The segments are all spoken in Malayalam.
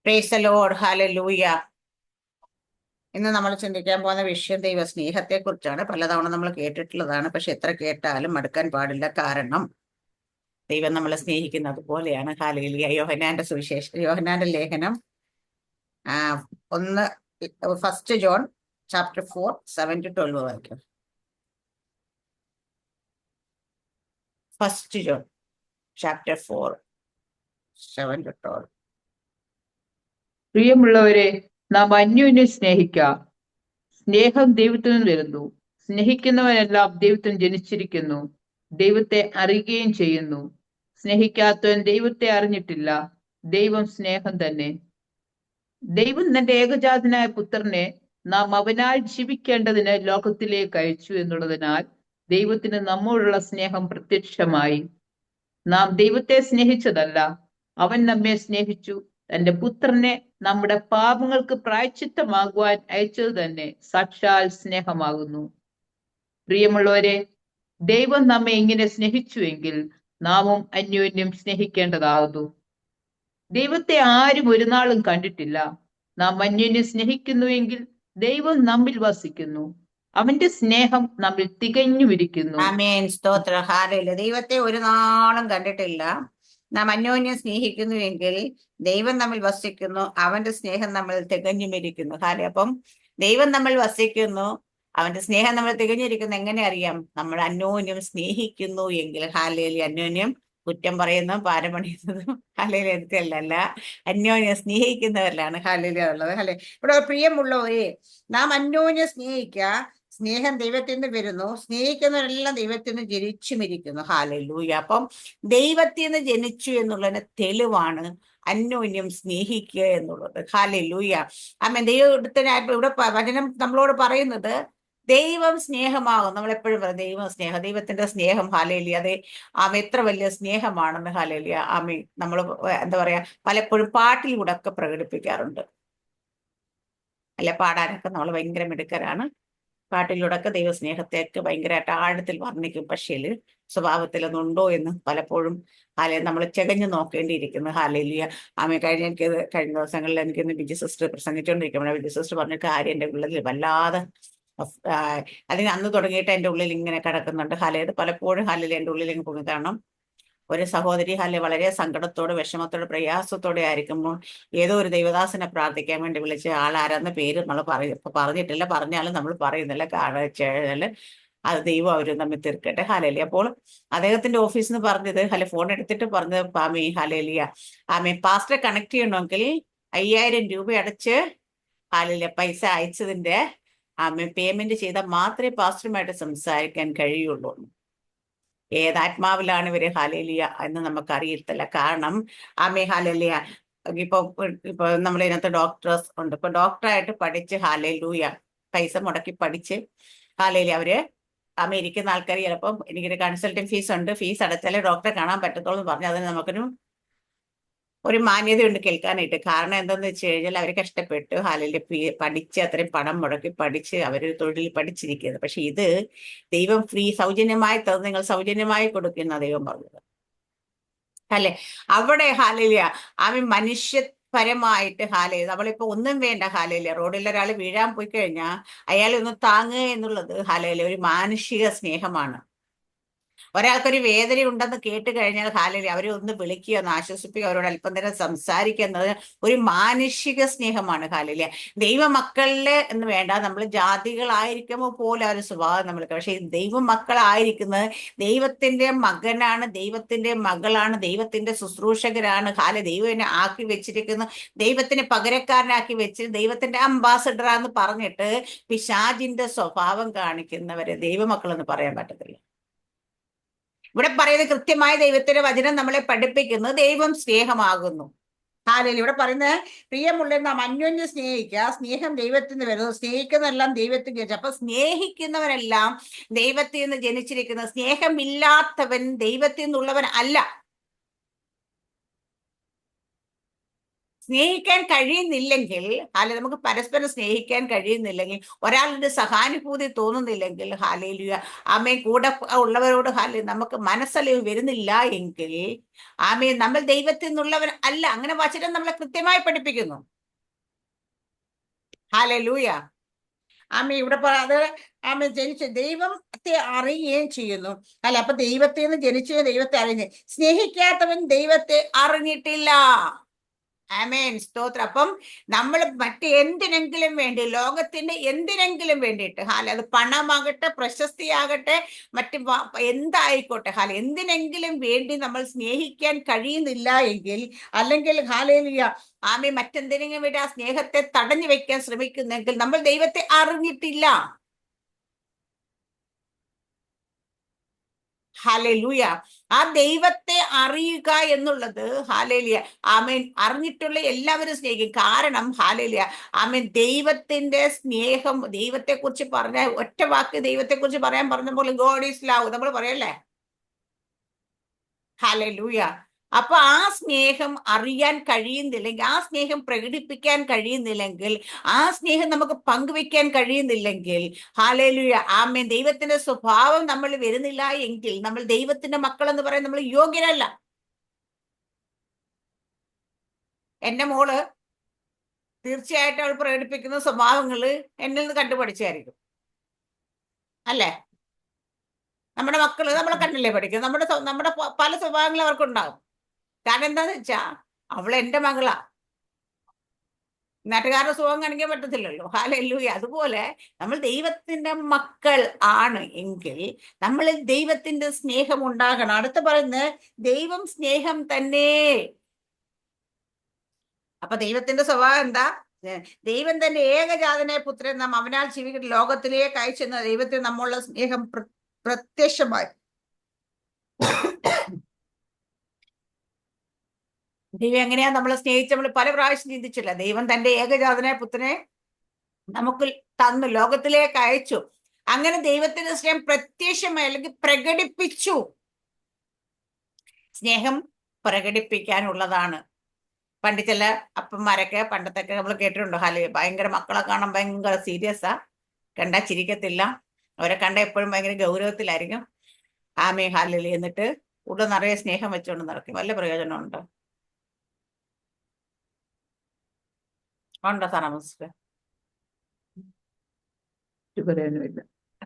Praise the Lord, hallelujah. ഇന്ന് നമ്മൾ ചിന്തിക്കാൻ പോകുന്ന വിഷയം ദൈവ സ്നേഹത്തെ കുറിച്ചാണ്. പലതവണ നമ്മൾ കേട്ടിട്ടുള്ളതാണ്, പക്ഷെ എത്ര കേട്ടാലും മടുക്കാൻ പാടില്ല. കാരണം ദൈവം നമ്മളെ സ്നേഹിക്കുന്നത് പോലെയാണ്. ഹല്ലേലൂയ. യോഹന്നാന്റെ ലേഖനം ആ, ഒന്ന് ഫസ്റ്റ് ജോൺ ചാപ്റ്റർ 4 7-12 വായിക്കും. First John chapter 4 7-12. പ്രിയമുള്ളവരെ, നാം അന്യോന്യം സ്നേഹിക്കാം. സ്നേഹം ദൈവത്തിൽ നിന്ന് വരുന്നു. സ്നേഹിക്കുന്നവനെല്ലാം ദൈവത്തിൽ ജനിച്ചിരിക്കുന്നു, ദൈവത്തെ അറിയുകയും ചെയ്യുന്നു. സ്നേഹിക്കാത്തവൻ ദൈവത്തെ അറിഞ്ഞിട്ടില്ല. ദൈവം സ്നേഹം തന്നെ. ദൈവം തന്റെ ഏകജാതനായ പുത്രനെ നാം അവനാൽ ജീവിക്കേണ്ടതിന് ലോകത്തിലേക്ക് അയച്ചു എന്നുള്ളതിനാൽ ദൈവത്തിന് നമ്മോടുള്ള സ്നേഹം പ്രത്യക്ഷമായി. നാം ദൈവത്തെ സ്നേഹിച്ചതല്ല, അവൻ നമ്മെ സ്നേഹിച്ചു തന്റെ പുത്രനെ നമ്മുടെ പാപങ്ങൾക്ക് പ്രായശ്ചിത്തമാകുവാൻ അയച്ചത് തന്നെ സാക്ഷാൽ സ്നേഹമാകുന്നു. പ്രിയമുള്ളവരെ, ദൈവം നമ്മെ ഇങ്ങനെ സ്നേഹിച്ചുവെങ്കിൽ നാമും അന്യോന്യം സ്നേഹിക്കേണ്ടതാകുന്നു. ദൈവത്തെ ആരും ഒരു നാളും കണ്ടിട്ടില്ല. നാം അന്യോന്യം സ്നേഹിക്കുന്നുവെങ്കിൽ ദൈവം നമ്മിൽ വസിക്കുന്നു, അവന്റെ സ്നേഹം നമ്മിൽ തികഞ്ഞുമിരിക്കുന്നു. ആമേൻ. സ്തോത്രം. ഹല്ലേലൂയ. ദൈവത്തെ ഒരു നാളും കണ്ടിട്ടില്ല. നാം അന്യോന്യം സ്നേഹിക്കുന്നുവെങ്കിൽ ദൈവം നമ്മിൽ വസിക്കുന്നു, അവന്റെ സ്നേഹം നമ്മൾ തികഞ്ഞുമിരിക്കുന്നു. അപ്പം ദൈവം നമ്മൾ വസിക്കുന്നു, അവന്റെ സ്നേഹം നമ്മൾ തികഞ്ഞിരിക്കുന്നു. എങ്ങനെ അറിയാം? നമ്മൾ അന്യോന്യം സ്നേഹിക്കുന്നു എങ്കിൽ. ഹല്ലേലൂയ. അന്യോന്യം കുറ്റം പറയുന്നതും പാരപണിയുന്നതും ഹല്ലേലൂയ എടുക്കല്ല, അന്യോന്യം സ്നേഹിക്കുന്നവരിലാണ് ഹല്ലേലൂയ ഉള്ളത്. ഇവിടെ പ്രിയമുള്ളവരെ, നാം അന്യോന്യം സ്നേഹിക്കുക. സ്നേഹം ദൈവത്തിൽ നിന്ന് വരുന്നു, സ്നേഹിക്കുന്നവരെല്ലാം ദൈവത്തിൽ നിന്ന് ജനിച്ചുമിരിക്കുന്നു. ഹല്ലേലൂയ. അപ്പം ദൈവത്തിൽ നിന്ന് ജനിച്ചു എന്നുള്ളതിന് തെളിവാണ് അന്യോന്യം സ്നേഹിക്കുക എന്നുള്ളത്. ഹല്ലേലൂയ. ആമേൻ. ദൈവത്തിനായിട്ട് ഇവിടെ വചനം നമ്മളോട് പറയുന്നത് ദൈവം സ്നേഹമാകും. നമ്മൾ എപ്പോഴും പറയും ദൈവം സ്നേഹം, ദൈവത്തിന്റെ സ്നേഹം. ഹല്ലേലൂയ. അതെ, എത്ര വലിയ സ്നേഹമാണെന്ന്. ഹല്ലേലൂയ. ആമേൻ. നമ്മൾ എന്താ പറയാ, പലപ്പോഴും പാട്ടിലൂടെ ഒക്കെ പ്രകടിപ്പിക്കാറുണ്ട്. അല്ലെ, പാടാനൊക്കെ നമ്മൾ ഭയങ്കര മിടുക്കരാണ്. പാട്ടിലൂടെയൊക്കെ ദൈവസ്നേഹത്തെയൊക്കെ ഭയങ്കരമായിട്ട് ആഴത്തിൽ വർണ്ണിക്കും. പക്ഷേ സ്വഭാവത്തിലൊന്നുണ്ടോ എന്ന് പലപ്പോഴും നമ്മൾ ചെകഞ്ഞു നോക്കേണ്ടിയിരിക്കുന്നു. ഹാലയിലിയ. കഴിഞ്ഞ ദിവസങ്ങളിൽ എനിക്കിന്ന് ബിജി സിസ്റ്റർ പ്രസംഗിച്ചുകൊണ്ടിരിക്കുമ്പോൾ ബിജി സിസ്റ്റർ പറഞ്ഞ കാര്യം എൻ്റെ ഉള്ളിൽ വല്ലാതെ അതിന് അന്ന് തുടങ്ങിയിട്ട് എൻ്റെ ഉള്ളിൽ ഇങ്ങനെ കിടക്കുന്നുണ്ട്. ഹാലയത് പലപ്പോഴും ഹാലിൽ എൻ്റെ ഉള്ളിൽ ഇങ്ങനെ പൊങ്ങി. കാരണം ഒരു സഹോദരി വളരെ സങ്കടത്തോടെ, വിഷമത്തോടെ, പ്രയാസത്തോടെ ആയിരിക്കുമ്പോൾ ഏതോ ഒരു ദൈവദാസനെ പ്രാർത്ഥിക്കാൻ വേണ്ടി വിളിച്ച് ആളാരാന്ന പേര് നമ്മൾ പറഞ്ഞിട്ടില്ല, പറഞ്ഞാലും നമ്മൾ പറയുന്നില്ല. കാരണം വെച്ചാൽ അത് ദൈവം അവരും തമ്മിൽ തീർക്കട്ടെ. ഹല്ലേലൂയ. അപ്പോൾ അദ്ദേഹത്തിന്റെ ഓഫീസിൽ നിന്ന് പറഞ്ഞത്, ഫോൺ എടുത്തിട്ട് പറഞ്ഞത്, പാമി ഹല്ലേലൂയ, പാസ്റ്ററെ കണക്ട് ചെയ്യണമെങ്കിൽ 5000 രൂപ അടച്ച് ഹല്ലേലൂയ പൈസ അയച്ചതിന്റെ പേയ്മെന്റ് ചെയ്താൽ മാത്രമേ പാസ്റ്ററുമായിട്ട് സംസാരിക്കാൻ കഴിയുള്ളൂ. ഏതാത്മാവിലാണ് ഇവര് ഹല്ലേലൂയ എന്ന് നമുക്കറിയത്തില്ല. കാരണം ഹല്ലേലൂയ. ഇപ്പൊ നമ്മൾ ഇതിനകത്ത് ഡോക്ടേഴ്സ് ഉണ്ട്. ഇപ്പൊ ഡോക്ടറായിട്ട് പഠിച്ച് ഹല്ലേലൂയ പൈസ മുടക്കി പഠിച്ച് ഹല്ലേലൂയ അവര് ഇരിക്കുന്ന ആൾക്കാർ ചിലപ്പം എനിക്കൊരു കൺസൾട്ടിങ് ഫീസ് ഉണ്ട്, ഫീസ് അടച്ചാലേ ഡോക്ടറെ കാണാൻ പറ്റത്തുള്ളൂ എന്ന് പറഞ്ഞാൽ അതിന് ഒരു മാന്യതയുണ്ട് കേൾക്കാനായിട്ട്. കാരണം എന്താന്ന് വെച്ച് കഴിഞ്ഞാൽ അവർ കഷ്ടപ്പെട്ട് പഠിച്ച് അത്രയും പണം മുടക്കി പഠിച്ച് അവർ തൊഴിൽ പഠിച്ചിരിക്കുന്നത്. പക്ഷെ ഇത് ദൈവം സൗജന്യമായി തന്ന് നിങ്ങൾ സൗജന്യമായി കൊടുക്കുന്ന ദൈവം പറഞ്ഞത്. അവിടെ ഹല്ലേലൂയ മനുഷ്യപരമായിട്ട് നമ്മളിപ്പോ ഒന്നും വേണ്ട. റോഡിൽ ഒരാൾ വീഴാൻ പോയി കഴിഞ്ഞാൽ അയാളെ ഒന്ന് താങ്ങുക എന്നുള്ളത് ഒരു മാനുഷിക സ്നേഹമാണ്. ഒരാൾക്കൊരു വേദന ഉണ്ടെന്ന് കേട്ട് കഴിഞ്ഞാൽ അവരെ ഒന്ന് വിളിക്കുക, ഒന്ന് ആശ്വസിപ്പിക്കുക, അവരോട് അല്പം നേരം സംസാരിക്കുക എന്നത് ഒരു മാനുഷിക സ്നേഹമാണ്. ദൈവമക്കളില് എന്ന് വേണ്ട, നമ്മൾ ജാതികളായിരിക്കുമ്പോൾ പോലെ ഒരു സ്വഭാവം നമ്മൾക്ക്. പക്ഷെ ദൈവമക്കളായിരിക്കുന്നത് ദൈവത്തിന്റെ മകനാണ്, ദൈവത്തിന്റെ മകളാണ്, ദൈവത്തിന്റെ ശുശ്രൂഷകരാണ്. ദൈവം എന്നെ ആക്കി വെച്ചിരിക്കുന്നു, ദൈവത്തിന് പകരക്കാരനാക്കി വെച്ച് ദൈവത്തിന്റെ അംബാസഡറാന്ന് പറഞ്ഞിട്ട് പിശാചിന്റെ സ്വഭാവം കാണിക്കുന്നവരെ ദൈവമക്കൾ എന്ന് പറയാൻ പറ്റത്തില്ല. ഇവിടെ പറയുന്നത് കൃത്യമായ ദൈവത്തിന്റെ വചനം നമ്മളെ പഠിപ്പിക്കുന്നത് ദൈവം സ്നേഹമാകുന്നു. ഇവിടെ പറയുന്നത് പ്രിയമുള്ള നാം അന്യോന്യം സ്നേഹിക്കുക. സ്നേഹം ദൈവത്തിൽ നിന്ന് വരുന്നു, സ്നേഹിക്കുന്നതെല്ലാം ദൈവത്തിൽ ജനിച്ചു. അപ്പൊ സ്നേഹിക്കുന്നവരെല്ലാം ദൈവത്തിൽ നിന്ന് ജനിച്ചിരിക്കുന്നു. സ്നേഹമില്ലാത്തവൻ ദൈവത്തിൽ നിന്നുള്ളവൻ അല്ല. സ്നേഹിക്കാൻ കഴിയുന്നില്ലെങ്കിൽ, അല്ലെങ്കിൽ നമുക്ക് പരസ്പരം സ്നേഹിക്കാൻ കഴിയുന്നില്ലെങ്കിൽ, ഒരാളുടെ സഹാനുഭൂതി തോന്നുന്നില്ലെങ്കിൽ, ഹാലേലുയ, ആമേൻ, കൂടെ ഉള്ളവരോട് നമുക്ക് മനസ്സലിവ് വരുന്നില്ല എങ്കിൽ, ആമേൻ, നമ്മൾ ദൈവത്തിൽ നിന്നുള്ളവർ അല്ല. അങ്ങനെ വചനം നമ്മളെ കൃത്യമായി പഠിപ്പിക്കുന്നു. ഹാലേലൂയ. ആമേ, ഇവിടെ അത് ആമേ ജനിച്ച ദൈവത്തെ അറിയുകയും ചെയ്യുന്നു. അപ്പൊ ദൈവത്തിൽ നിന്ന് ജനിച്ച ദൈവത്തെ അറിഞ്ഞ് സ്നേഹിക്കാത്തവൻ ദൈവത്തെ അറിഞ്ഞിട്ടില്ല. ആമേൻ, സ്തോത്രം. അപ്പം നമ്മൾ മറ്റെന്തിനെങ്കിലും വേണ്ടി, ലോകത്തിന്റെ എന്തിനെങ്കിലും വേണ്ടിയിട്ട്, അത് പണമാകട്ടെ, പ്രശസ്തിയാകട്ടെ, മറ്റ് എന്തായിക്കോട്ടെ, എന്തിനെങ്കിലും വേണ്ടി നമ്മൾ സ്നേഹിക്കാൻ കഴിയുന്നില്ല എങ്കിൽ, അല്ലെങ്കിൽ ആമേ മറ്റെന്തിനെങ്കിലും വേണ്ടി ആ സ്നേഹത്തെ തടഞ്ഞു വെക്കാൻ ശ്രമിക്കുന്നെങ്കിൽ നമ്മൾ ദൈവത്തെ അറിഞ്ഞിട്ടില്ല. ഹല്ലേലൂയ. ആ ദൈവത്തെ അറിയുക എന്നുള്ളത്, ഹല്ലേലൂയ, ആമേൻ, അറിഞ്ഞിട്ടുള്ള എല്ലാവരും സ്നേഹിക്കും. കാരണം ഹല്ലേലൂയ, ആമേൻ, ദൈവത്തിന്റെ സ്നേഹം, ദൈവത്തെ കുറിച്ച് പറഞ്ഞ ഒറ്റ വാക്ക് ദൈവത്തെ കുറിച്ച് പറയാൻ പറഞ്ഞപ്പോൾ ഗോഡ് ഈസ് ലവ് നമ്മൾ പറയല്ലേ. ഹല്ലേലൂയ. അപ്പൊ ആ സ്നേഹം അറിയാൻ കഴിയുന്നില്ലെങ്കിൽ, ആ സ്നേഹം പ്രകടിപ്പിക്കാൻ കഴിയുന്നില്ലെങ്കിൽ, ആ സ്നേഹം നമുക്ക് പങ്കുവെക്കാൻ കഴിയുന്നില്ലെങ്കിൽ, ഹല്ലേലൂയ, ആമേൻ, ദൈവത്തിന്റെ സ്വഭാവം നമ്മൾ വരുന്നില്ല എങ്കിൽ നമ്മൾ ദൈവത്തിന്റെ മക്കൾ എന്ന് പറയാൻ നമ്മൾ യോഗ്യരല്ല. എന്റെ മോള് തീർച്ചയായിട്ടും അവൾ പ്രകടിപ്പിക്കുന്ന സ്വഭാവങ്ങള് എന്നിൽ നിന്ന് കണ്ടുപഠിച്ചായിരിക്കും, അല്ലേ? നമ്മുടെ മക്കള് നമ്മളെ കണ്ടില്ലേ പഠിക്കും. നമ്മുടെ പല സ്വഭാവങ്ങളും അവർക്കുണ്ടാകും. കാരണം എന്താന്ന് വെച്ചാ അവൾ എന്റെ മകളാ. നാട്ടുകാരുടെ സുഖം കാണിക്കാൻ പറ്റത്തില്ലല്ലോ. ഹല്ലേലൂയ. അതുപോലെ നമ്മൾ ദൈവത്തിന്റെ മക്കൾ ആണ് എങ്കിൽ നമ്മളിൽ ദൈവത്തിന്റെ സ്നേഹം ഉണ്ടാകണം. അടുത്ത് പറയുന്നത് ദൈവം സ്നേഹം തന്നെ. അപ്പൊ ദൈവത്തിന്റെ സ്വഭാവം എന്താ? ദൈവം തന്റെ ഏകജാതനായ പുത്രൻ നാം അവനാൽ ജീവിക്കുന്ന ലോകത്തിലേക്ക് അയച്ചെന്ന ദൈവത്തിന് നമ്മളുള്ള സ്നേഹം പ്രത്യക്ഷമായി. ദൈവം എങ്ങനെയാ നമ്മളെ സ്നേഹിച്ച് നമ്മൾ പല പ്രാവശ്യം ചിന്തിച്ചില്ല. ദൈവം തന്റെ ഏകജാതനായ പുത്രനെ നമുക്ക് തന്നു, ലോകത്തിലേക്ക് അയച്ചു. അങ്ങനെ ദൈവത്തിന്റെ സ്നേഹം പ്രത്യക്ഷമായി അല്ലെങ്കിൽ പ്രകടിപ്പിച്ചു. സ്നേഹം പ്രകടിപ്പിക്കാനുള്ളതാണ്. പണ്ട് ചില അപ്പന്മാരൊക്കെ പണ്ടത്തൊക്കെ നമ്മൾ കേട്ടിട്ടുണ്ടോ, ഭയങ്കര മക്കളെ കാണാൻ ഭയങ്കര സീരിയസാ, കണ്ടാ ചിരിക്കത്തില്ല, അവരെ കണ്ട എപ്പോഴും ഭയങ്കര ഗൗരവത്തിലായിരിക്കും. ആമേ ഹാലലി, എന്നിട്ട് ഉള്ള നിറയെ സ്നേഹം വെച്ചുകൊണ്ട് നടക്കും. വല്ല പ്രയോജനമുണ്ടോ? ഉണ്ടോ സാറാമസിസ്റ്റർ?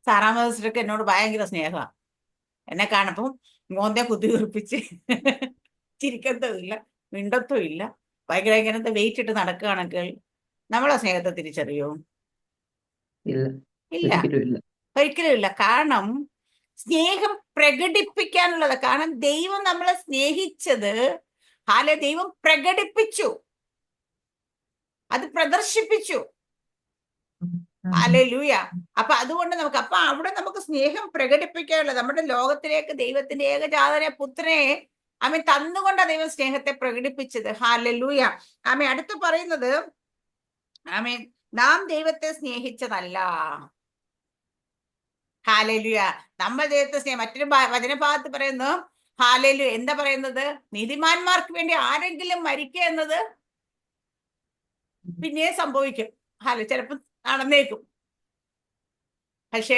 സാറാമസിസ്റ്റർക്ക് എന്നോട് ഭയങ്കര സ്നേഹമാണ്. എന്നെ കാണപ്പം മോന്തെ കുത്തി ഉറപ്പിച്ച് ചിരിക്കത്തും ഇല്ല, മിണ്ടത്തും ഇല്ല. ഭയങ്കര ഇങ്ങനത്തെ വെയിറ്റ് ഇട്ട് നടക്കുകയാണെങ്കിൽ നമ്മളെ സ്നേഹത്തെ തിരിച്ചറിയോ? ഇല്ല, ഒരിക്കലും ഇല്ല. കാരണം സ്നേഹം പ്രകടിപ്പിക്കാനുള്ളത്. കാരണം ദൈവം നമ്മളെ സ്നേഹിച്ചത് ദൈവം പ്രകടിപ്പിച്ചു, അത് പ്രദർശിപ്പിച്ചു. ഹല്ലേലൂയ. അപ്പൊ അതുകൊണ്ട് അപ്പൊ അവിടെ നമുക്ക് സ്നേഹം പ്രകടിപ്പിക്കാനുള്ളത്. നമ്മുടെ ലോകത്തിലേക്ക് ദൈവത്തിന്റെ ഏകജാതനായ പുത്രനെ ആമേൻ തന്നുകൊണ്ടാണ് ദൈവം സ്നേഹത്തെ പ്രകടിപ്പിച്ചത്. ഹല്ലേലൂയ. ആമേൻ. അടുത്ത് പറയുന്നത് ആമേൻ, നാം ദൈവത്തെ സ്നേഹിച്ചതല്ല. ഹല്ലേലൂയ. നമ്മൾ ദൈവത്തെ സ്നേഹം. മറ്റൊരു വചനഭാഗത്ത് പറയുന്നു, ഹല്ലേലൂയ, എന്താ പറയുന്നത്? നീതിമാന്മാർക്ക് വേണ്ടി ആരെങ്കിലും മരിക്കുക എന്നത് പിന്നെ സംഭവിക്കും. ചിലപ്പോൾ നടന്നേക്കും. പക്ഷേ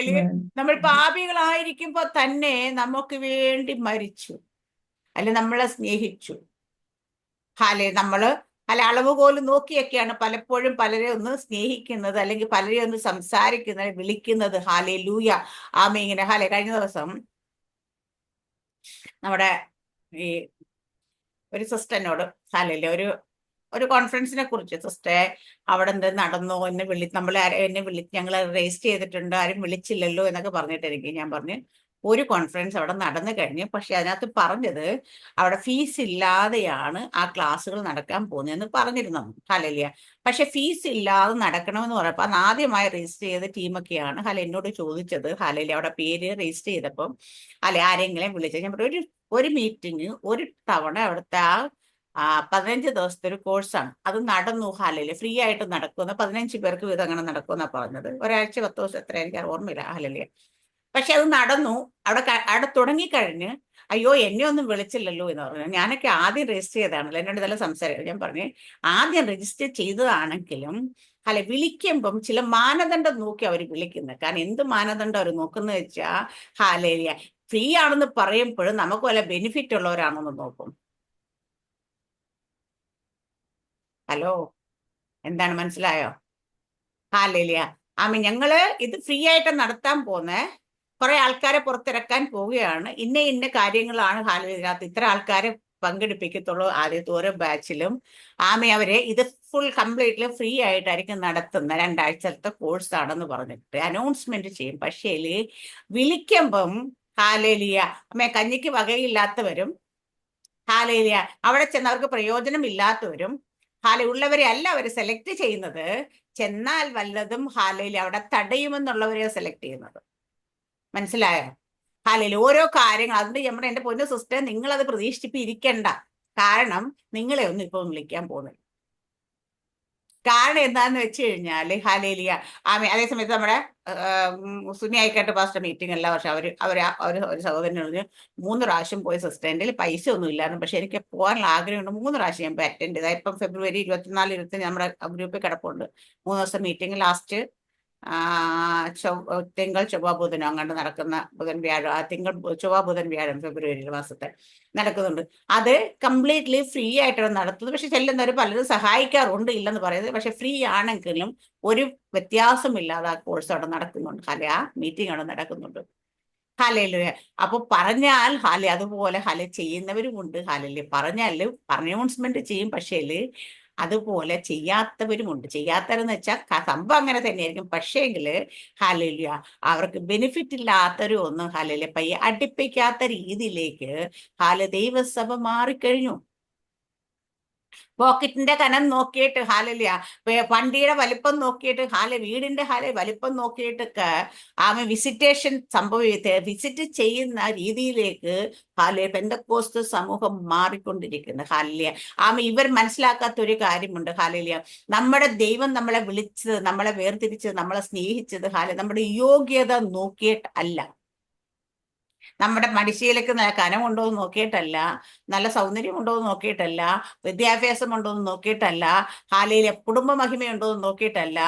നമ്മൾ പാപികളായിരിക്കുമ്പോ തന്നെ നമുക്ക് വേണ്ടി മരിച്ചു, അല്ലെ നമ്മളെ സ്നേഹിച്ചു. നമ്മള് അളവ് പോലും നോക്കിയൊക്കെയാണ് പലപ്പോഴും പലരെ ഒന്ന് സ്നേഹിക്കുന്നത്, അല്ലെങ്കിൽ പലരെ ഒന്ന് സംസാരിക്കുന്നത്, വിളിക്കുന്നത്. ഹല്ലേലൂയ. ആമേൻ. ഇങ്ങനെ കഴിഞ്ഞ ദിവസം നമ്മുടെ ഈ ഒരു സിസ്റ്ററിനോട് ഒരു കോൺഫറൻസിനെ കുറിച്ച്, സിസ്റ്ററെ അവിടെ എന്ത് നടന്നു, ഞങ്ങൾ രജിസ്റ്റർ ചെയ്തിട്ടുണ്ട്, ആരും വിളിച്ചില്ലല്ലോ എന്നൊക്കെ പറഞ്ഞിട്ട് ഞാൻ പറഞ്ഞു, ഒരു കോൺഫറൻസ് അവിടെ നടന്നു കഴിഞ്ഞു. പക്ഷെ അതിനകത്ത് പറഞ്ഞത് അവിടെ ഫീസ് ഇല്ലാതെയാണ് ആ ക്ലാസ്സുകൾ നടക്കാൻ പോകുന്നതെന്ന് പറഞ്ഞിരുന്നു. ഹല്ലേലൂയ. പക്ഷെ ഫീസ് ഇല്ലാതെ നടക്കണമെന്ന് പറഞ്ഞപ്പോൾ അന്ന് ആദ്യമായി രജിസ്റ്റർ ചെയ്ത ടീമൊക്കെയാണ് എന്നോട് ചോദിച്ചത്. ഹല്ലേലൂയ. അവിടെ പേര് രജിസ്റ്റർ ചെയ്തപ്പം ആരെങ്കിലും വിളിച്ചത്. ഞാൻ പറഞ്ഞു, ഒരു മീറ്റിംഗ് ഒരു തവണ അവിടുത്തെ 15 ദിവസത്തെ ഒരു കോഴ്സാണ്, അത് നടന്നു. ഫ്രീ ആയിട്ട് നടക്കുന്ന 15 പേർക്ക് വീതം അങ്ങനെ നടക്കുമെന്നാണ് പറഞ്ഞത്. ഒരാഴ്ച 10 ദിവസം എത്ര എനിക്ക് ഓർമ്മയില്ല. പക്ഷെ അത് നടന്നു. അവിടെ തുടങ്ങിക്കഴിഞ്ഞ് അയ്യോ എന്നെ ഒന്നും വിളിച്ചില്ലല്ലോ എന്ന് പറഞ്ഞു. ഞാനൊക്കെ ആദ്യം രജിസ്റ്റർ ചെയ്തതാണല്ലോ, എന്നോട് ഇതെല്ലാം സംസാരിക്കും. ഞാൻ പറഞ്ഞു ആദ്യം രജിസ്റ്റർ ചെയ്തതാണെങ്കിലും വിളിക്കുമ്പം ചില മാനദണ്ഡം നോക്കി അവർ വിളിക്കുന്നത്. കാരണം എന്ത് മാനദണ്ഡം അവർ നോക്കുന്നത് വെച്ചാൽ ഹാലേലിയ ഫ്രീ ആണെന്ന് പറയുമ്പോഴും നമുക്ക് വല്ല ബെനിഫിറ്റ് ഉള്ളവരാണെന്ന് നോക്കും. ഹലോ, എന്താണ് മനസ്സിലായോ? ഹാലേലിയ ഞങ്ങള് ഇത് ഫ്രീ ആയിട്ട് നടത്താൻ പോന്നേ, കുറെ ആൾക്കാരെ പുറത്തിറക്കാൻ പോവുകയാണ്, ഇന്ന കാര്യങ്ങളാണ് ഇതിനകത്ത് ഇത്ര ആൾക്കാരെ പങ്കെടുപ്പിക്കത്തുള്ളൂ ആദ്യത്തെ ഓരോ ബാച്ചിലും. അവരെ ഇത് ഫുൾ കംപ്ലീറ്റ്ലി ഫ്രീ ആയിട്ടായിരിക്കും നടത്തുന്ന 2 ആഴ്ചത്തെ കോഴ്സ് ആണെന്ന് പറഞ്ഞിട്ട് അനൗൺസ്മെന്റ് ചെയ്യും. പക്ഷേ വിളിക്കുമ്പം ഹാലേലിയ കഞ്ഞിക്ക് വകയില്ലാത്തവരും ഹാലേലിയ അവിടെ ചെന്ന് അവർക്ക് പ്രയോജനം ഇല്ലാത്തവരും ഉള്ളവരെ അല്ല അവർ സെലക്ട് ചെയ്യുന്നത്. ചെന്നാൽ വല്ലതും ഹാലേലിയ അവിടെ തടയുമെന്നുള്ളവരെ സെലക്ട് ചെയ്യുന്നത്. മനസ്സിലായോ? ഓരോ കാര്യങ്ങൾ അതുകൊണ്ട് എന്റെ പൊന്നു സിസ്റ്റർ, നിങ്ങളത് പ്രതീക്ഷിച്ചിരിക്കണ്ട. കാരണം നിങ്ങളെ ഒന്നും ഇപ്പൊ വിളിക്കാൻ പോകുന്നില്ല. കാരണം എന്താന്ന് വെച്ച് കഴിഞ്ഞാല് ഹാലേലിയ അതേസമയത്ത് നമ്മുടെ സുന്നി ആയിക്കോട്ടെ പാസ്റ്റർ മീറ്റിംഗ് എല്ലാ വർഷം ഒരു സഹോദരൻ പറഞ്ഞ് 3 പ്രാവശ്യം പോയി സിസ്റ്റർ, എൻ്റെ പൈസ ഒന്നും ഇല്ലായിരുന്നു, പക്ഷെ എനിക്ക് പോകാനുള്ള ആഗ്രഹമുണ്ട്. 3 പ്രാവശ്യം ഞാൻ പോയി അറ്റൻഡ് ചെയ്താൽ ഇപ്പം ഫെബ്രുവരി 24, 25 നമ്മുടെ ഗ്രൂപ്പിൽ കിടപ്പുണ്ട്. 3 ദിവസം മീറ്റിംഗ്. ലാസ്റ്റ് തിങ്കൾ ചൊവ്വ ബുധനോ അങ്ങോട്ട് നടക്കുന്ന ബുധൻ വ്യാഴം ചൊവ്വ ബുധൻ വ്യാഴം ഫെബ്രുവരി മാസത്തെ നടക്കുന്നുണ്ട്. അത് കംപ്ലീറ്റ്ലി ഫ്രീ ആയിട്ടാണ് നടത്തുന്നത്. പക്ഷെ ചെല്ലുന്നവർ പലരും സഹായിക്കാറുണ്ട്, ഇല്ലെന്ന് പറയുന്നത്. പക്ഷെ ഫ്രീ ആണെങ്കിലും ഒരു വ്യത്യാസമില്ലാതെ ആ കോഴ്സ് അവിടെ നടക്കുന്നുണ്ട്. ആ മീറ്റിംഗ് അവിടെ നടക്കുന്നുണ്ട്. ഹാലേലുയ. അപ്പൊ പറഞ്ഞാൽ അതുപോലെ ചെയ്യുന്നവരുമുണ്ട്. പറഞ്ഞാല് അനൗൺസ്മെന്റ് ചെയ്യും, പക്ഷേ അതുപോലെ ചെയ്യാത്തവരുമുണ്ട്. ചെയ്യാത്തവരെന്ന് വെച്ചാൽ സംഭവം അങ്ങനെ തന്നെയായിരിക്കും. പക്ഷേങ്കില് ഹാലേലുയ അവർക്ക് ബെനിഫിറ്റ് ഇല്ലാത്തവരും ഒന്നും പയ്യെ അടുപ്പിക്കാത്ത രീതിയിലേക്ക് ദൈവസഭ മാറിക്കഴിഞ്ഞു. പോക്കറ്റിന്റെ കനം നോക്കിയിട്ട് വണ്ടിയുടെ വലിപ്പം നോക്കിയിട്ട് വീടിന്റെ വലിപ്പം നോക്കിയിട്ടൊക്കെ വിസിറ്റേഷൻ വിസിറ്റ് ചെയ്യുന്ന രീതിയിലേക്ക് പെന്തക്കോസ്ത് സമൂഹം മാറിക്കൊണ്ടിരിക്കുന്നു. ഇവർ മനസ്സിലാക്കാത്ത ഒരു കാര്യമുണ്ട്. നമ്മുടെ ദൈവം നമ്മളെ വിളിച്ചത്, നമ്മളെ വേർതിരിച്ചത്, നമ്മളെ സ്നേഹിച്ചത് നമ്മുടെ യോഗ്യത നോക്കിയിട്ട് അല്ല, നമ്മുടെ മടിശീലക്ക് കനമുണ്ടോ എന്ന് നോക്കിയിട്ടല്ല, നല്ല സൗന്ദര്യം ഉണ്ടോ എന്ന് നോക്കിയിട്ടല്ല, വിദ്യാഭ്യാസം ഉണ്ടോ എന്ന് നോക്കിയിട്ടല്ല, കുടുംബ മഹിമയുണ്ടോ എന്ന് നോക്കിയിട്ടല്ല.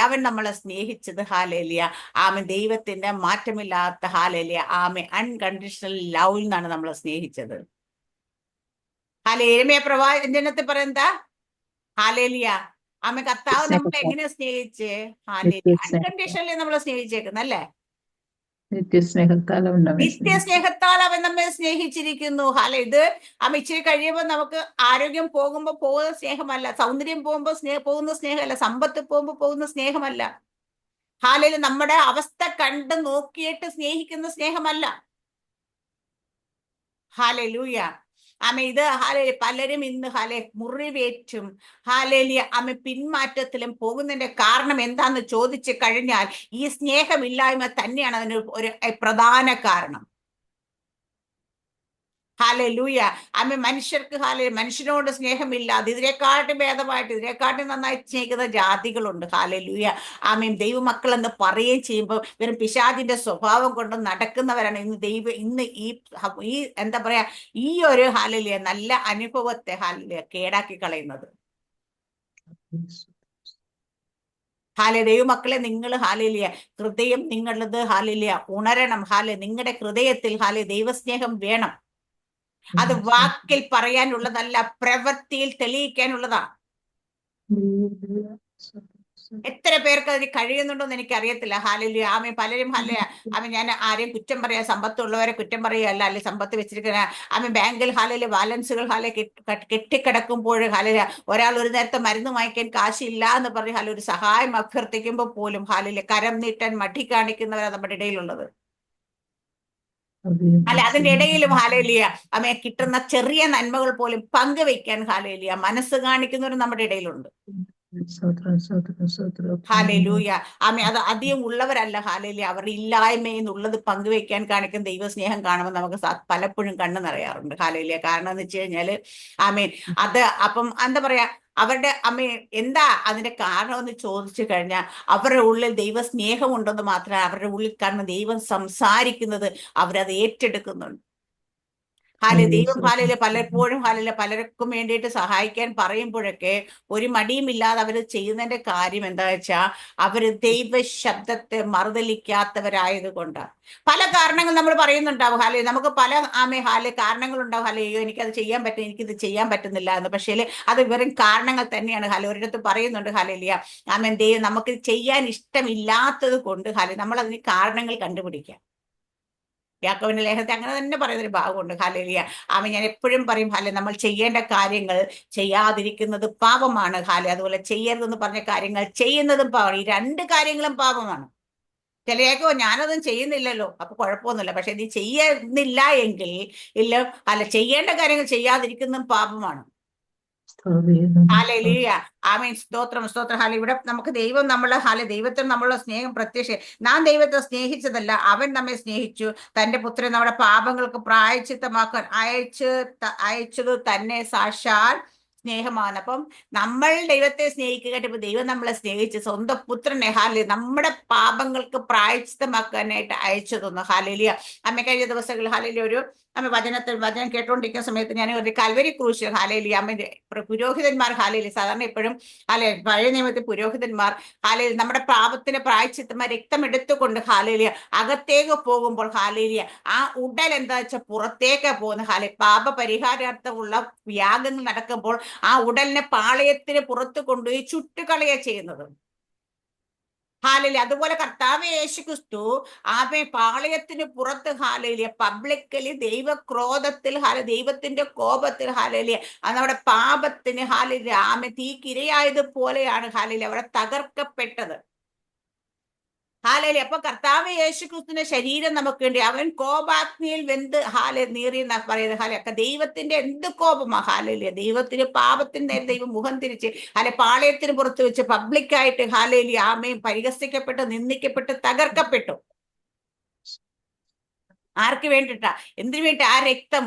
അവൻ നമ്മളെ സ്നേഹിച്ചത് ദൈവത്തിന്റെ മാറ്റമില്ലാത്ത അൺകണ്ടീഷണൽ ലവിൽ നിന്നാണ് നമ്മളെ സ്നേഹിച്ചത്. യെരമ്യാ പ്രവാചനത്തിൽ പറയുന്നതാ കർത്താവ് നമ്മളെ എങ്ങനെ സ്നേഹിച്ച് അൺകണ്ടീഷണലി നമ്മളെ സ്നേഹിച്ചേക്കുന്നല്ലേ? നിത്യസ്നേഹത്താൽ അവൻ നമ്മെ സ്നേഹിച്ചിരിക്കുന്നു. ഇത് ഇച്ചിരി കഴിയുമ്പോൾ നമുക്ക് ആരോഗ്യം പോകുമ്പോ പോകുന്ന സ്നേഹമല്ല, സൗന്ദര്യം പോകുമ്പോ പോകുന്ന സ്നേഹമല്ല, സമ്പത്ത് പോകുമ്പോ പോകുന്ന സ്നേഹമല്ല. നമ്മുടെ അവസ്ഥ കണ്ട് നോക്കിയിട്ട് സ്നേഹിക്കുന്ന സ്നേഹമല്ല. ഹാലലൂയ. ഇത് പലരും ഇന്ന് മുറിവേറ്റും പിന്മാറ്റത്തിലും പോകുന്നതിന്റെ കാരണം എന്താന്ന് ചോദിച്ചു കഴിഞ്ഞാൽ ഈ സ്നേഹമില്ലായ്മ തന്നെയാണ് അതിന് ഒരു പ്രധാന കാരണം. ഹാലലൂയ. മനുഷ്യർക്ക് മനുഷ്യനോട് സ്നേഹമില്ലാതെ ഇതിനെക്കാട്ടും ഭേദമായിട്ട് ഇതിനെക്കാട്ടും നന്നായി സ്നേഹിക്കുന്ന ജാതികളുണ്ട്. ഹാലലൂയ. ദൈവമക്കൾ എന്ന് പറയുകയും ചെയ്യുമ്പോൾ വെറും പിശാചിന്റെ സ്വഭാവം കൊണ്ട് നടക്കുന്നവരാണ് ഇന്ന് ഈ എന്താ പറയാ ഈ ഒരു നല്ല അനുഭവത്തെ കേടാക്കി കളയുന്നത്. ദൈവമക്കളെ, നിങ്ങൾ ഹൃദയം നിങ്ങളത് ഉണരണം. നിങ്ങളുടെ ഹൃദയത്തിൽ ദൈവസ്നേഹം വേണം. അത് വാക്കിൽ പറയാനുള്ളതല്ല, പ്രവൃത്തിയിൽ തെളിയിക്കാനുള്ളതാണ്. എത്ര പേർക്ക് അതിന് കഴിയുന്നുണ്ടോന്ന് എനിക്ക് അറിയത്തില്ല. പലരും ഞാൻ ആരെയും കുറ്റം പറയാ, സമ്പത്തുള്ളവരെ കുറ്റം പറയുകയല്ല, അല്ലെങ്കിൽ സമ്പത്ത് വെച്ചിരിക്കുന്ന ബാങ്കിൽ ബാലൻസുകൾ കെട്ടിക്കിടക്കുമ്പോൾ ഒരാൾ ഒരു നേരത്തെ മരുന്ന് വാങ്ങിക്കാൻ കാശില്ല എന്ന് പറഞ്ഞ് ഒരു സഹായം അഭ്യർത്ഥിക്കുമ്പോൾ പോലും കരം നീട്ടാൻ മടി കാണിക്കുന്നവരാ നമ്മുടെ ഇടയിലുള്ളത്. അതിന്റെ ഇടയിലും കിട്ടുന്ന ചെറിയ നന്മകൾ പോലും പങ്കുവെക്കാൻ മനസ്സ് കാണിക്കുന്നവരും നമ്മുടെ ഇടയിലുണ്ട്. അത് അധികം ഉള്ളവരല്ല. അവർ ഇല്ലായ്മയെന്നുള്ളത് പങ്കുവെക്കാൻ കാണിക്കുന്ന ദൈവസ്നേഹം കാണുമ്പോൾ നമുക്ക് പലപ്പോഴും കണ്ണു നിറയാറുണ്ട്. കാരണം എന്ന് വെച്ച് കഴിഞ്ഞാല് അത് അപ്പം എന്താ പറയാ, അവരുടെ എന്താ അതിന്റെ കാരണം എന്ന് ചോദിച്ചു കഴിഞ്ഞാൽ അവരുടെ ഉള്ളിൽ ദൈവസ്നേഹം ഉണ്ടെന്ന് മാത്രമല്ല, അവരുടെ ഉള്ളിൽ കാരണം ദൈവം സംസാരിക്കുന്നത് അവരത് ഏറ്റെടുക്കുന്നുണ്ട്. ദൈവം പലപ്പോഴും പലർക്കും വേണ്ടിയിട്ട് സഹായിക്കാൻ പറയുമ്പോഴൊക്കെ ഒരു മടിയുമില്ലാതെ അവർ ചെയ്യുന്നതിന്റെ കാര്യം എന്താ വെച്ചാൽ അവര് ദൈവ ശബ്ദത്തെ മറുതലിക്കാത്തവരായത് കൊണ്ടാണ്. പല കാരണങ്ങൾ നമ്മൾ പറയുന്നുണ്ടാവും നമുക്ക് പല കാരണങ്ങൾ ഉണ്ടാവും അയ്യോ എനിക്കത് ചെയ്യാൻ പറ്റും, എനിക്കിത് ചെയ്യാൻ പറ്റുന്നില്ല എന്ന്. പക്ഷേ അത് വെറും കാരണങ്ങൾ തന്നെയാണ്. ഒരിടത്ത് പറയുന്നുണ്ട് ദൈവം നമുക്ക് ചെയ്യാൻ ഇഷ്ടമില്ലാത്തത് കൊണ്ട് നമ്മൾ അതിന് കാരണങ്ങൾ കണ്ടുപിടിക്കാം. യാക്കോബിന്റെ ലേഖനത്തിൽ അങ്ങനെ തന്നെ പറയുന്നൊരു ഭാഗമുണ്ട്. ഞാൻ എപ്പോഴും പറയും നമ്മൾ ചെയ്യേണ്ട കാര്യങ്ങൾ ചെയ്യാതിരിക്കുന്നത് പാപമാണ്. അതുപോലെ ചെയ്യരുതെന്ന് പറഞ്ഞ കാര്യങ്ങൾ ചെയ്യുന്നതും പാപമാണ്. ഈ രണ്ട് കാര്യങ്ങളും പാപമാണ്. ചിലയൊക്കെ ഞാനതും ചെയ്യുന്നില്ലല്ലോ അപ്പൊ കുഴപ്പമൊന്നുമില്ല. പക്ഷെ നീ ചെയ്യുന്നില്ല എങ്കിൽ ചെയ്യേണ്ട കാര്യങ്ങൾ ചെയ്യാതിരിക്കുന്നതും പാപമാണ്. സ്തോത്രം സ്തോത്രം. ഇവിടെ നമുക്ക് ദൈവം ദൈവത്തിന് നമ്മളുടെ സ്നേഹം നാം ദൈവത്തെ സ്നേഹിച്ചതല്ല, അവൻ നമ്മെ സ്നേഹിച്ചു, തന്റെ പുത്രൻ നമ്മുടെ പാപങ്ങൾക്ക് പ്രായശ്ചിത്തമാക്കാൻ അയച്ചത് തന്നെ സാക്ഷാൽ സ്നേഹമാണ്. അപ്പം നമ്മൾ ദൈവത്തെ സ്നേഹിക്കുക, ദൈവം നമ്മളെ സ്നേഹിച്ച് സ്വന്തം പുത്രനെ നമ്മുടെ പാപങ്ങൾക്ക് പ്രായശ്ചിത്തമാക്കാനായിട്ട് അയച്ചു തന്നു. കഴിഞ്ഞ ദിവസങ്ങളിൽ ഒരു വചനം കേട്ടോണ്ടിരിക്കുന്ന സമയത്ത് ഞാൻ ഒരു കൽവരി ക്രൂശ് അമ്മന്റെ പുരോഹിതന്മാർ സാധാരണ എപ്പോഴും പഴയ നിയമത്തിൽ പുരോഹിതന്മാർ നമ്മുടെ പാപത്തിന് പ്രായശ്ചിത്തമായ രക്തം എടുത്തുകൊണ്ട് അകത്തേക്ക് പോകുമ്പോൾ ആ ഉടൽ എന്താ വെച്ചാൽ പുറത്തേക്ക് പോകുന്ന പാപ പരിഹാരാർത്ഥമുള്ള യാഗങ്ങൾ നടക്കുമ്പോൾ ആ ഉടലിനെ പാളയത്തിന് പുറത്ത് കൊണ്ടുപോയി ചുട്ടുകളയ ചെയ്യുന്നത്. അതുപോലെ കർത്താവ് യേശുക്രിസ്തു പാളയത്തിന് പുറത്ത് പബ്ലിക്കലി ദൈവക്രോധത്തിൽ ദൈവത്തിന്റെ കോപത്തിൽ നമ്മുടെ പാപത്തിന് തീക്കിരയായതുപോലെയാണ് അവിടെ തകർക്കപ്പെട്ടത്. അപ്പൊ കർത്താവ് യേശുക്രിസ്തുവിന്റെ ശരീരം നമുക്ക് വേണ്ടി അവൻ കോപാഗ്നിയിൽ വെന്ത് നീറി എന്നാ പറയുന്നത്. ദൈവത്തിന്റെ എന്ത് കോപമാ ദൈവത്തിന് പാപത്തിന് നേരെ ദൈവം മുഖം തിരിച്ച് പാളയത്തിന് പുറത്ത് വെച്ച് പബ്ലിക്കായിട്ട് ആമയും പരിഹസിക്കപ്പെട്ട് നിന്ദിക്കപ്പെട്ട് തകർക്കപ്പെട്ടു. ആർക്ക് വേണ്ടിയിട്ടാ? എന്തിനു വേണ്ടി? ആ രക്തം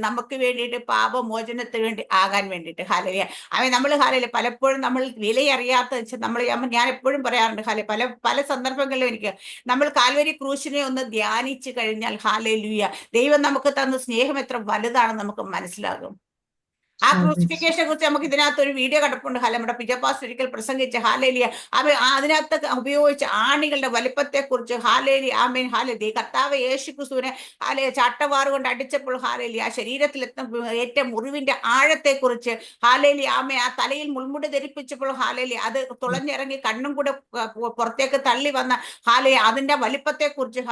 നമുക്ക് വേണ്ടിയിട്ട് പാപമോചനത്തിന് വേണ്ടി ആകാൻ വേണ്ടിയിട്ട്. നമ്മൾ പലപ്പോഴും നമ്മൾ വിലയറിയാത്ത ഞാൻ എപ്പോഴും പറയാറുണ്ട് പല സന്ദർഭങ്ങളിലും എനിക്ക് നമ്മൾ കാൽവരി ക്രൂശിനെ ഒന്ന് ധ്യാനിച്ചു കഴിഞ്ഞാൽ ദൈവം നമുക്ക് തന്ന സ്നേഹം എത്ര വലുതാണെന്ന് നമുക്ക് മനസ്സിലാകും. ആ ക്രൂസിഫിക്കേഷനെ കുറിച്ച് നമുക്ക് ഇതിനകത്ത് ഒരു വീഡിയോ കിടപ്പുണ്ട്. നമ്മുടെ പിജപ്പാസ് ഒരിക്കൽ പ്രസംഗിച്ച അതിനകത്ത് ഉപയോഗിച്ച ആണികളുടെ വലിപ്പത്തെ കുറിച്ച് കർത്താവ് യേശുക്രിസ്തുവിനെ ചാട്ടവാറ് കൊണ്ട് അടിച്ചപ്പോൾ ആ ശരീരത്തിൽ ഏറ്റ മുറിവിന്റെ ആഴത്തെ കുറിച്ച് ആ തലയിൽ മുൾമുടി ധരിപ്പിച്ചപ്പോൾ അത് തുളഞ്ഞിറങ്ങി കണ്ണും കൂടെ പുറത്തേക്ക് തള്ളി വന്ന അതിന്റെ വലിപ്പത്തെ കുറിച്ച്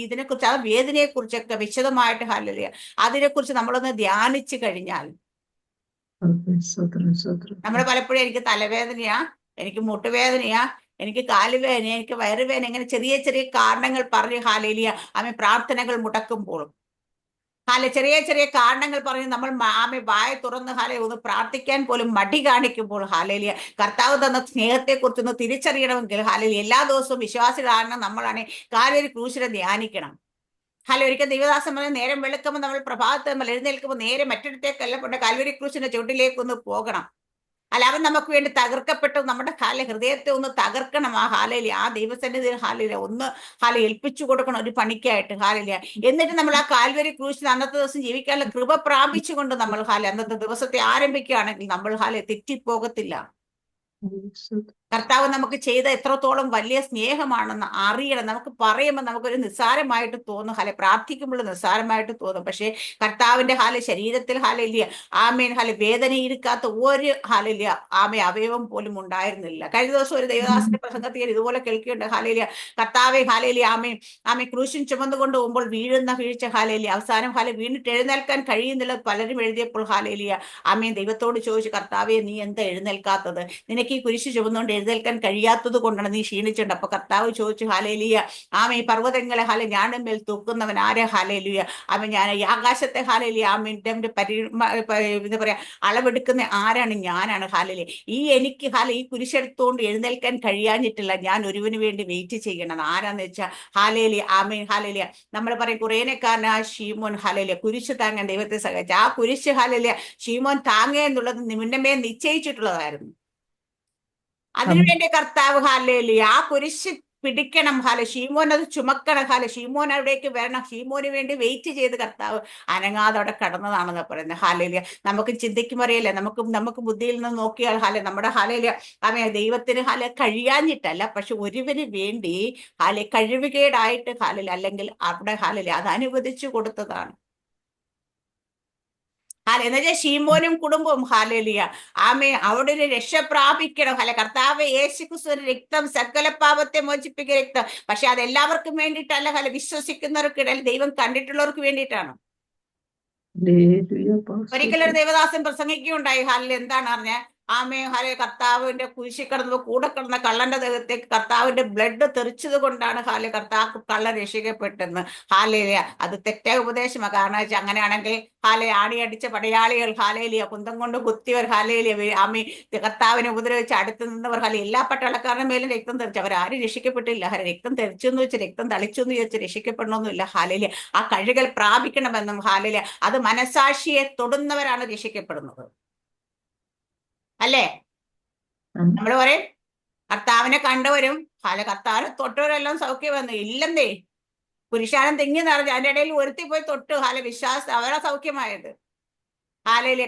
ഇതിനെക്കുറിച്ച് ആ വേദനയെ കുറിച്ചൊക്കെ വിശദമായിട്ട് അതിനെക്കുറിച്ച് നമ്മളൊന്ന് ധ്യാനിച്ചു കഴിഞ്ഞാൽ നമ്മള് പലപ്പോഴും എനിക്ക് തലവേദനയാ, എനിക്ക് മുട്ടുവേദനയാ, എനിക്ക് കാലുവേദന, എനിക്ക് വയറുവേദന, ഇങ്ങനെ ചെറിയ ചെറിയ കാരണങ്ങൾ പറഞ്ഞ് പ്രാർത്ഥനകൾ മുടക്കുമ്പോൾ ചെറിയ ചെറിയ കാരണങ്ങൾ പറഞ്ഞ് നമ്മൾ വായ തുറന്ന് ഒന്ന് പ്രാർത്ഥിക്കാൻ പോലും മടി കാണിക്കുമ്പോൾ കർത്താവ് തന്ന സ്നേഹത്തെ കുറിച്ചൊന്ന് തിരിച്ചറിയണമെങ്കിൽ എല്ലാ ദിവസവും വിശ്വാസികളാണ് നമ്മളാണ് കാൽവരി ക്രൂശിനെ ധ്യാനിക്കണം. ഒരിക്കൽ ദൈവദാസൻ പറഞ്ഞ നേരം വെളുക്കുമ്പോൾ നമ്മൾ പ്രഭാതത്തിൽ നമ്മൾ എഴുന്നേൽക്കുമ്പോൾ നേരെ മറ്റൊരിടത്തേക്കല്ല കൊണ്ട് കാൽവരി ക്രൂശിന്റെ ചുവട്ടിലേക്ക് ഒന്ന് പോകണം. അവൻ നമുക്ക് വേണ്ടി തകർക്കപ്പെട്ടു നമ്മുടെ ഹൃദയത്തെ ഒന്ന് തകർക്കണം. ആ ദൈവസന്നിധിയിൽ ഒന്ന് ഏൽപ്പിച്ചു കൊടുക്കണം ഒരു പണിക്കായിട്ട്. എന്നിട്ട് നമ്മൾ ആ കാൽവരി ക്രൂശിന് അന്നത്തെ ദിവസം ജീവിക്കാനുള്ള കൃപ പ്രാപിച്ചുകൊണ്ട് നമ്മൾ അന്നത്തെ ദിവസത്തെ ആരംഭിക്കുകയാണെങ്കിൽ നമ്മൾ തെറ്റിപ്പോകത്തില്ല. കർത്താവ് നമുക്ക് ചെയ്ത എത്രത്തോളം വലിയ സ്നേഹമാണെന്ന് അറിയണം. നമുക്ക് പറയുമ്പോൾ നമുക്കൊരു നിസ്സാരമായിട്ട് തോന്നും, പ്രാർത്ഥിക്കുമ്പോൾ നിസ്സാരമായിട്ട് തോന്നും. പക്ഷേ കർത്താവിന്റെ ശരീരത്തിൽ വേദനയിരിക്കാത്ത ഒരു അവയവം പോലും ഉണ്ടായിരുന്നില്ല. കഴിഞ്ഞ ദിവസം ഒരു ദൈവദാസന്റെ പ്രസംഗത്തിൽ ഇതുപോലെ കേൾക്കുകയുണ്ട്. കർത്താവെ ആമേ ക്രൂശിൻ ചുമന്നുകൊണ്ട് പോകുമ്പോൾ വീഴുന്ന വീഴ്ച അവസാനം വീണിട്ട് എഴുന്നേൽക്കാൻ കഴിയുന്നില്ല പലരും എഴുതിയപ്പോൾ ദൈവത്തോട് ചോദിച്ചു, കർത്താവെ നീ എന്താ എഴുന്നേൽക്കാത്തത്? നിനക്ക് ഈ കുരിശ് ചുമന്നുകൊണ്ട് എഴുന്നേൽക്കാൻ കഴിയാത്തത് കൊണ്ടാണ് നീ ക്ഷീണിച്ചിട്ടുണ്ട്. അപ്പൊ കർത്താവ് ചോദിച്ചു, ഈ പർവ്വതങ്ങളെ ഞാനും മേൽ തൂക്കുന്നവൻ ആരെ? ഞാൻ ഈ ആകാശത്തെ എന്താ പറയാ അളവെടുക്കുന്ന ആരാണ്? ഞാനാണ്. എനിക്ക് ഈ കുരിശെടുത്തുകൊണ്ട് എഴുന്നേൽക്കാൻ കഴിയാഞ്ഞിട്ടില്ല. ഞാൻ ഒരുവന് വേണ്ടി വെയിറ്റ് ചെയ്യണം. ആരാന്ന് വെച്ചാൽ നമ്മൾ പറയും കുറേനക്കാരൻ ഷീമോൻ കുരിശ് താങ്ങാൻ ദൈവത്തെ സഹായിച്ച ആ കുരിശ് ഷീമോൻ താങ്ങുക എന്നുള്ളത് മുന്നമേ നിശ്ചയിച്ചിട്ടുള്ളതായിരുന്നു. അതിനുവേണ്ടി കർത്താവ് ആ കുരിശ് പിടിക്കണം. ഷീമോൻ അത് ചുമക്കണം. ഷീമോൻ അവിടേക്ക് വരണം. ഷീമോന് വേണ്ടി വെയിറ്റ് ചെയ്ത് കർത്താവ് അനങ്ങാതെ അവിടെ കടന്നതാണെന്ന് പറയുന്നത്. ഹാലേലിയ. നമുക്ക് ചിന്തിക്കും അറിയില്ല, നമുക്ക് ബുദ്ധിയിൽ നിന്ന് നോക്കിയാൽ നമ്മുടെ ഹാലേലിയ ദൈവത്തിന് കഴിയാഞ്ഞിട്ടല്ല, പക്ഷെ ഒരുവന് വേണ്ടി കഴിവുകേടായിട്ട് അല്ലെങ്കിൽ അവിടെ അത് അനുവദിച്ചു കൊടുത്തതാണ്. എന്നുവെച്ചാൽ ഷീമോനും കുടുംബവും അവിടെ ഒരു രക്ഷ പ്രാപിക്കണം. കർത്താവ് യേശുക്രിസ്തുവിന്റെ രക്തം സകല പാപത്തെ മോചിപ്പിക്കുന്ന രക്തം. പക്ഷെ അത് എല്ലാവർക്കും വേണ്ടിയിട്ടല്ല, വിശ്വസിക്കുന്നവർക്കിടയിൽ ദൈവം കണ്ടിട്ടുള്ളവർക്ക് വേണ്ടിയിട്ടാണ്. ഒരിക്കലൊരു ദേവദാസൻ പ്രസംഗിക്കുകയുണ്ടായി. എന്താണ് പറഞ്ഞ കർത്താവിന്റെ കുരിശി കിടന്നപ്പോ കൂടെ കിടന്ന കള്ളന്റെ ദേഹത്തേക്ക് കർത്താവിന്റെ ബ്ലഡ് തെറിച്ചത് കൊണ്ടാണ് കർത്താവ് കള്ളൻ രക്ഷിക്കപ്പെട്ടെന്ന്. അത് തെറ്റായ ഉപദേശമാണ്. കാരണം വെച്ചാൽ അങ്ങനെയാണെങ്കിൽ ആണിയടിച്ച പടയാളികൾ കുന്തം കൊണ്ട് കുത്തിയവർ കർത്താവിനെ ഉപദ്രവിച്ച് അടുത്ത് നിന്നവർ എല്ലാ പട്ടാളക്കാരുടെ മേലും രക്തം തെറിച്ചു. അവരാരും രക്ഷിക്കപ്പെട്ടില്ല. രക്തം തെറിച്ചു എന്ന് വെച്ച് രക്തം തളിച്ചു എന്ന് വെച്ച് രക്ഷിക്കപ്പെടണമെന്നില്ല. ആ കഴികൾ പ്രാപിക്കണമെന്നും അത് മനസാക്ഷിയെ തൊടുന്നവരാണ് രക്ഷിക്കപ്പെടുന്നത്. അല്ലേ? നമ്മൾ പറയും കർത്താവിനെ കണ്ടവരും കർത്താവിനെ തൊട്ടവരെല്ലാം സൗഖ്യം വന്നു. ഇല്ലെന്നേ, പുരുഷാരം തിങ്ങി നിറഞ്ഞു. അതിന്റെ ഇടയിൽ ഒരുത്തി പോയി തൊട്ടു. വിശ്വാസം അവരെ സൗഖ്യമായത്.